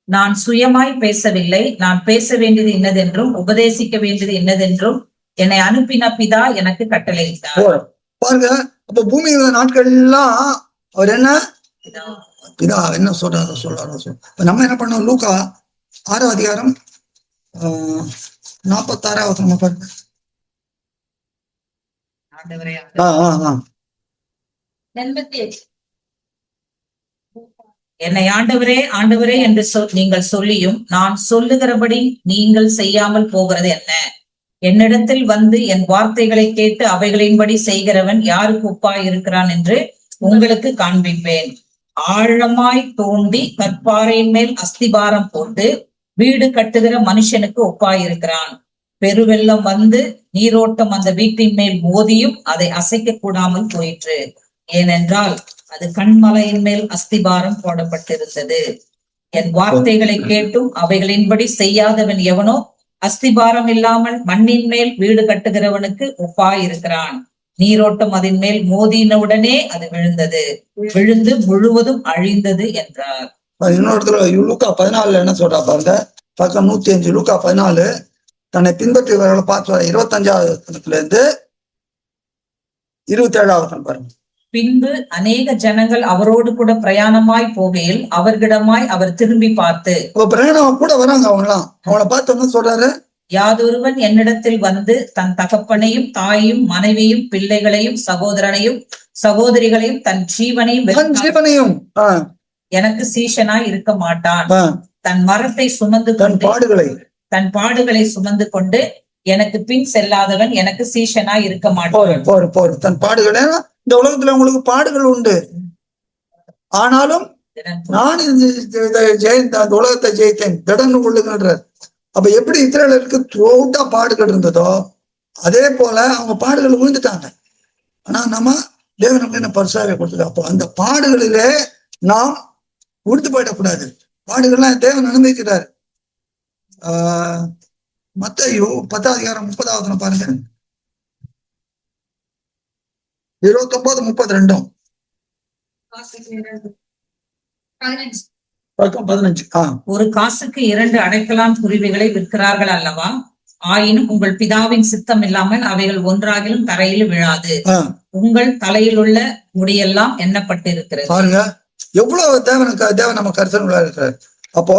நான் சுயமாய் பேசவில்லை, நான் பேச வேண்டியது இன்னதென்றும் உபதேசிக்க வேண்டியது இன்னதென்றும் என்னை அனுப்பின பிதா எனக்கு கட்டளையிட்டார். பாருங்க, அப்ப பூமியில நாட்கள் எல்லாம் அவர் என்ன பிதா என்ன சொல்றாரு. நம்ம என்ன பண்ணோம்? லூக்கா 6ஆம் அதிகாரம் 46ஆம் பாருங்க. என்னை ஆண்டவரே ஆண்டவரே என்று நீங்கள் சொல்லியும் நான் சொல்லுகிறபடி நீங்கள் செய்யாமல் போகிறது என்ன? என்னிடத்தில் வந்து என் வார்த்தைகளை கேட்டு அவைகளின்படி செய்கிறவன் யாருக்கு ஒப்பாய் இருக்கிறான் என்று உங்களுக்கு காண்பிப்பேன். ஆழமாய் தோண்டி கற்பாறையின் மேல் அஸ்திபாரம் போட்டு வீடு கட்டுகிற மனுஷனுக்கு ஒப்பாய் இருக்கிறான். பெருவெள்ளம் வந்து நீரோட்டம் அந்த வீட்டின் மேல் மோதியும் அதை அசைக்க கூடாமல் போயிற்று. ஏனென்றால் அது கண்மலையின் மேல் அஸ்திபாரம் போடப்பட்டிருந்தது. என் வார்த்தைகளை கேட்டும் அவைகளின்படி செய்யாதவன் எவனோ அஸ்திபாரம் இல்லாமல் மண்ணின் மேல் வீடு கட்டுகிறவனுக்கு ஒப்பாயிருக்கிறான். நீரோட்டம் அதன் மேல் மோதினவுடனே அது விழுந்து முழுவதும் அழிந்தது என்றார். இன்னொருத்தர் லூக்கா 14 என்ன சொல்றா பாருங்க, பக்கம் 105. லூக்கா 14 தன்னை பின்பற்றுகிறவர்களை பார்த்து 25ஆம் 27ஆம் பாருங்க. பின்பு அநேக ஜனங்கள் அவரோடு கூட பிரயாணமாய் போகையில் அவர்களிடமாய் அவர் திரும்பி பார்த்து, பிரயாணம் கூட வராங்க அவங்களாம், அவங்கள பார்த்து என்ன சொல்றாரு? யாதொருவன் என்னிடத்தில் வந்து தன் தகப்பனையும் தாயையும் மனைவியும் பிள்ளைகளையும் சகோதரனையும் சகோதரிகளையும் தன் ஜீவனையும் எனக்கு சீஷனாய் இருக்க மாட்டான். தன் மரத்தை சுமந்து தன் பாடுகளை சுமந்து கொண்டு எனக்கு பின் செல்லாதவன் எனக்கு சீஷனாய் இருக்க மாட்டான். தன் பாடுகளை, இந்த உலகத்துல உங்களுக்கு பாடுகள் உண்டு, ஆனாலும் நான் அந்த உலகத்தை ஜெயித்தேன் திடன் கொள்ளுங்கன்றார். அப்ப எப்படி இஸ்ரவேலருக்கு த்ரோட்டா பாடுகள் இருந்ததோ அதே போல அவங்க பாடுகள் விழுந்துட்டாங்க. ஆனா நம்ம தேவனுக்கு என்ன பரிசாக கொடுத்தது. அப்போ அந்த பாடுகளிலே நாம் உடுத்து போயிடக்கூடாது. பாடுகள்லாம் தேவன் அனுமதிக்கிறார். மத்தேயு 10ஆம் அதிகாரம் 30ஆம் பாருங்க. 29-32 15. ஒரு காசுக்கு 2 அடைக்கலான் குருவிகளை விற்கிறார்கள் அல்லவா? ஆயினும் உங்கள் பிதாவின் சித்தம் இல்லாமல் அவைகள் ஒன்றாகிலும் தரையில் விழாது. உங்கள் தலையில் உள்ள முடியெல்லாம் எண்ணப்பட்டிருக்கிறது. பாருங்க எவ்வளவு தேவன் நம்ம கருத்தனுள்ளா இருக்கிறார். அப்போ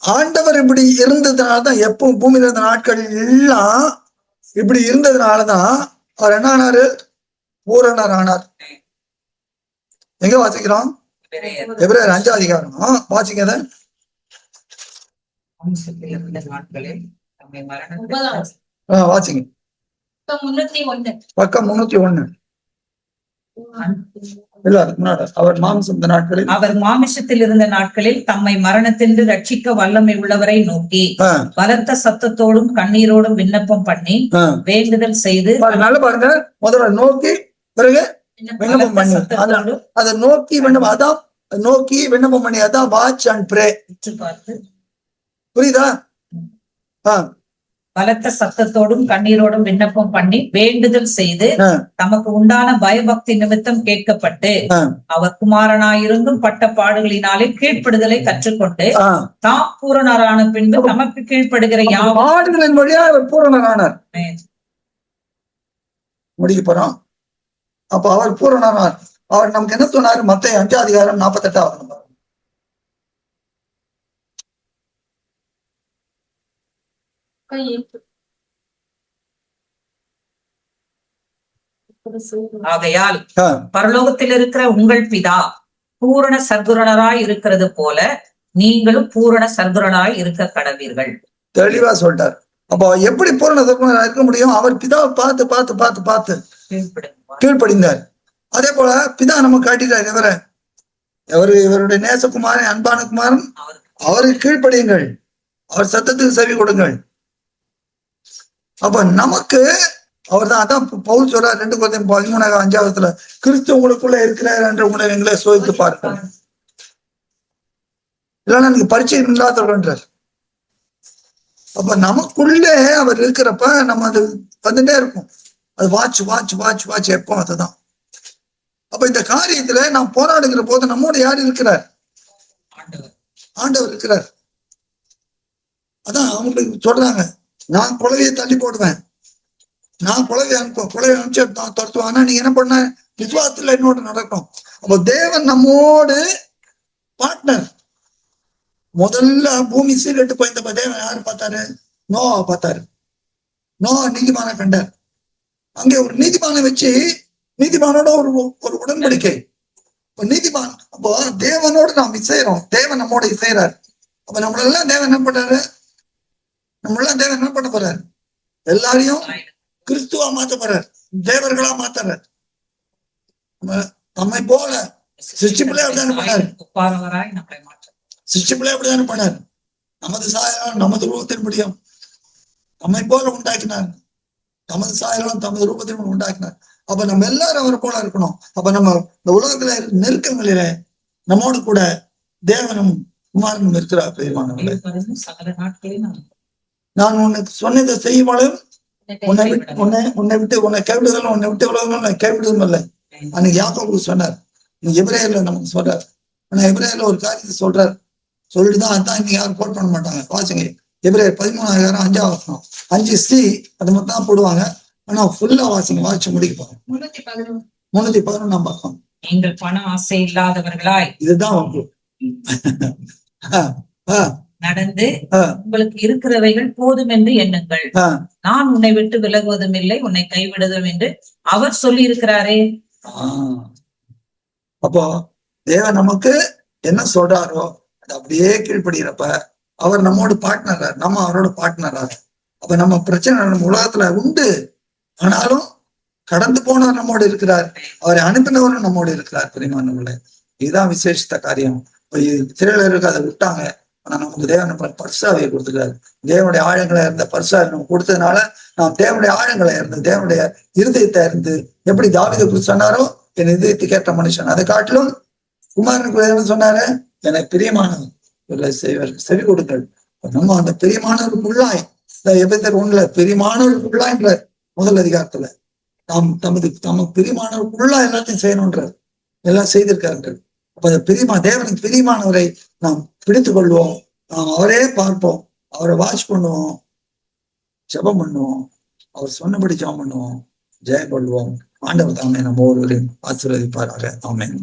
ஆண்டவர் இப்படி இருந்ததுனாலதான், எப்பவும் பூமியில இருந்த நாட்கள் எல்லாம் இப்படி இருந்ததுனாலதான் அவர் என்ன ஆனாரு? பூரணர் ஆனார். எங்க வாசிக்கிறோம்? எபிரேயர் 5ஆம் அதிகாரம் வாசிங்க. வாசிங்க. பக்கம் 301. இல்ல, அதுக்கு முன்னாடி அவர் மாமிசத்தில் இருந்த நாட்களில் தம்மை மரணத்திலிருந்து ரட்சிக்க வல்லமை உள்ளவரை நோக்கி பலத்த சத்தத்தோடும் கண்ணீரோடும் விண்ணப்பம் பண்ணி வேண்டுதல் செய்து. நல்ல பாருங்க, முதல்ல நோக்கி, பிறகு விண்ணப்பம் பண்ணி. அதை நோக்கி விண்ணப்பம், அதான் நோக்கி விண்ணப்பம் பண்ணி, அதான் வாட்ச் அண்ட் ப்ரே. புரியுதா? பலத்த சத்தத்தோடும் கண்ணீரோடும் விண்ணப்பம் பண்ணி வேண்டுதல் செய்து தமக்கு உண்டான பயபக்தி நிமித்தம் கேட்கப்பட்டு அவர் குமாரனாயிருந்தும் பட்ட பாடுகளினாலே கீழ்ப்படுதலை கற்றுக்கொண்டு தாம் பூரணரான பின்பு தமக்கு கீழ்ப்படுகிற பாடுகளின் வழியா அவர் பூரணரானார். முடிக்க போறோம். அப்ப அவர் பூரணரானார். அவர் நமக்கு என்ன சொன்னார்? மத்தேயு 5ஆம் அதிகாரம் 48. ஆகையால் பரலோகத்தில் இருக்கிற உங்கள் பிதா பூரண சர்க்குணராய் இருக்கிறது போல நீங்களும் பூரண சர்க்குணராய் இருக்க கடவீர்கள். தெளிவா சொல்றார். அப்போ எப்படி பூரண சர்க்குணராய் இருக்க முடியும்? அவர் பிதாவை பார்த்து பார்த்து பார்த்து பார்த்து கீழ்ப்படிந்தார். அதே போல பிதா நம்ம காட்டிட்டார். இவருடைய நேசகுமாரன், அன்பான குமாரன், அவருக்கு கீழ்ப்படியுங்கள், அவர் சத்தத்துக்கு செவி கொடுங்கள். அப்ப நமக்கு அவர் தான், அதான் பவுல் சொல்றார் 2 Corinthians 13:5 கிறிஸ்து உங்களுக்குள்ள இருக்கிறார் என்ற உங்களை சோதித்து பார்க்க, இல்லைன்னா நீங்க பரிச்சயம் இல்லாதவர்ன்றார். அப்ப நமக்குள்ளே அவர் இருக்கிறப்ப நம்ம அது வந்துட்டே இருக்கும். அது வாட்ச் வாட்ச் வாட்ச் வாட்ச் எப்போ அதுதான். அப்ப இந்த காரியத்துல நாம் போராடுகிற போது நம்மோட யார் இருக்கிறார்? ஆண்டவர் இருக்கிறார். அதான் அவங்களுக்கு சொல்றாங்க, நான் குழவையை தள்ளி போடுவேன், நான் குழவையை அனுப்பிச்சு நான் துரத்துவேன். ஆனா நீங்க என்ன பண்ண? விசுவாசத்துல என்னோட நடக்கும். அப்போ தேவன் நம்மோடு பார்ட்னர். முதல்ல பூமி சீர்கெட்டு போயிருந்தப்ப தேவன் யாரு பார்த்தாரு? நோவா பார்த்தாரு. நோவா நீதிமான கண்டார். அங்கே ஒரு நீதிமானை வச்சு, நீதிமானோட ஒரு உடன்படிக்கை. நீதிமான், அப்போ தேவனோடு நாம் இசைறோம், தேவன் நம்மோட இசைறாரு. அப்ப நம்மளெல்லாம் தேவன் என்ன பண்றாரு? நம்மளாம் தேவன் என்ன பண்ண போறாரு? எல்லாரையும் கிறிஸ்துவா மாத்த போறார், தேவர்களா மாத்துறார். நம்மை போல சிருஷ்டிப்பிலே அப்படிதானே பண்ணாரு. சிருஷ்டிப்பிலே அப்படிதானே பண்ணாரு. நமது சாயலாம் நமது ரூபத்தின் முடியும் நம்மை போல உண்டாக்கினார். நமது சாயலாம் தமது ரூபத்தின் உண்டாக்கினார். அப்ப நம்ம எல்லாரும் அவரை போல இருக்கணும். அப்ப நம்ம இந்த உலகத்துல நெருக்கங்களிலே நம்மோடு கூட தேவனும் குமாரனும் இருக்கிறார். பிரியமானவர்களே, நான் உனக்கு சொன்னதை செய்யும்போதும் உன்னை விட்டு உன்னை கைவிடுதலும், உன்னை விட்டு உலகம் கைவிடுவதும் இல்லை. அன்னைக்கு யாக்கோபு சொன்னார். எபிரேயர்ல நமக்கு சொல்றார். ஆனா எபிரேயர்ல ஒரு காரியத்தை சொல்றார். சொல்லிட்டுதான் அதான் இன்னைக்கு யாரும் கோட் பண்ண மாட்டாங்க. வாசிங்க, எபிரேயர் 13:5 5C அது மட்டும் தான் போடுவாங்க. ஆனா ஃபுல்லா வாசிங்க, வாசிச்சு முடிப்பாங்க. 311 பக்கம். நீங்கள் பண ஆசை இல்லாதவர்களாய், இதுதான் நடந்து உங்களுக்கு இருக்கிறவைகள் போதும் என்று எண்ணுங்கள். நான் உன்னை விட்டு விலகுவதும் இல்லை, உன்னை கைவிடுவதும் என்று அவர் சொல்லி இருக்கிறாரே. அப்போ தேவன் நமக்கு என்ன சொல்றாரோ அது அப்படியே கீழ்படுகிறப்ப அவர் நம்மோட பார்ட்னரா, நம்ம அவரோட பார்ட்னரா. அப்ப நம்ம பிரச்சனை நம்ம உலகத்துல உண்டு, ஆனாலும் கடந்து போனவர் நம்மோடு இருக்கிறார், அவரை அனுப்பினவரும் நம்மோடு இருக்கிறார். பிரியமானவர்களே, இதுதான் விசேஷித்த காரியம். சிறையில அதை விட்டாங்க, ஆனா நமக்கு தேவன் பரிசாவியை கொடுத்துக்கிறாரு. தேவனுடைய ஆழங்களை இருந்த பரிசாவை நம்ம கொடுத்ததுனால நாம் தேவனுடைய ஆழங்களை இருந்து, தேவனுடைய இருதயத்தை இருந்து, எப்படி தாவீதை குறித்து சொன்னாரோ என் இதயத்தை கேட்ட மனுஷன், அதை காட்டிலும் குமாரனுக்கு என்ன சொன்னாரு? எனக்கு பிரியமானவர் செவி கொடுங்கள். நம்ம அந்த பிரியமானவருக்குள்ளாய், எபேசியர் 1 பிரியமானவருக்குள்ளாய்ன்ற முதல் அதிகாரத்துல நமக்கு பிரியமானவருக்குள்ளா எல்லாத்தையும் செய்யணும்ன்றார். எல்லாம் செய்திருக்கார்கள். அப்ப அந்த தேவனுக்கு பிரியமானவரை நாம் பிடித்துக் கொள்வோம், நாம் அவரே பார்ப்போம், அவரை வாட்ச் பண்ணுவோம், ஜெபம் பண்ணுவோம், அவர் சொன்னபடி ஜெபம் பண்ணுவோம், ஜெயம் கொள்வோம். ஆண்டவர் தாமே நம்ம ஒருவரையும் ஆசீர்வதிப்பாராக. ஆமென்.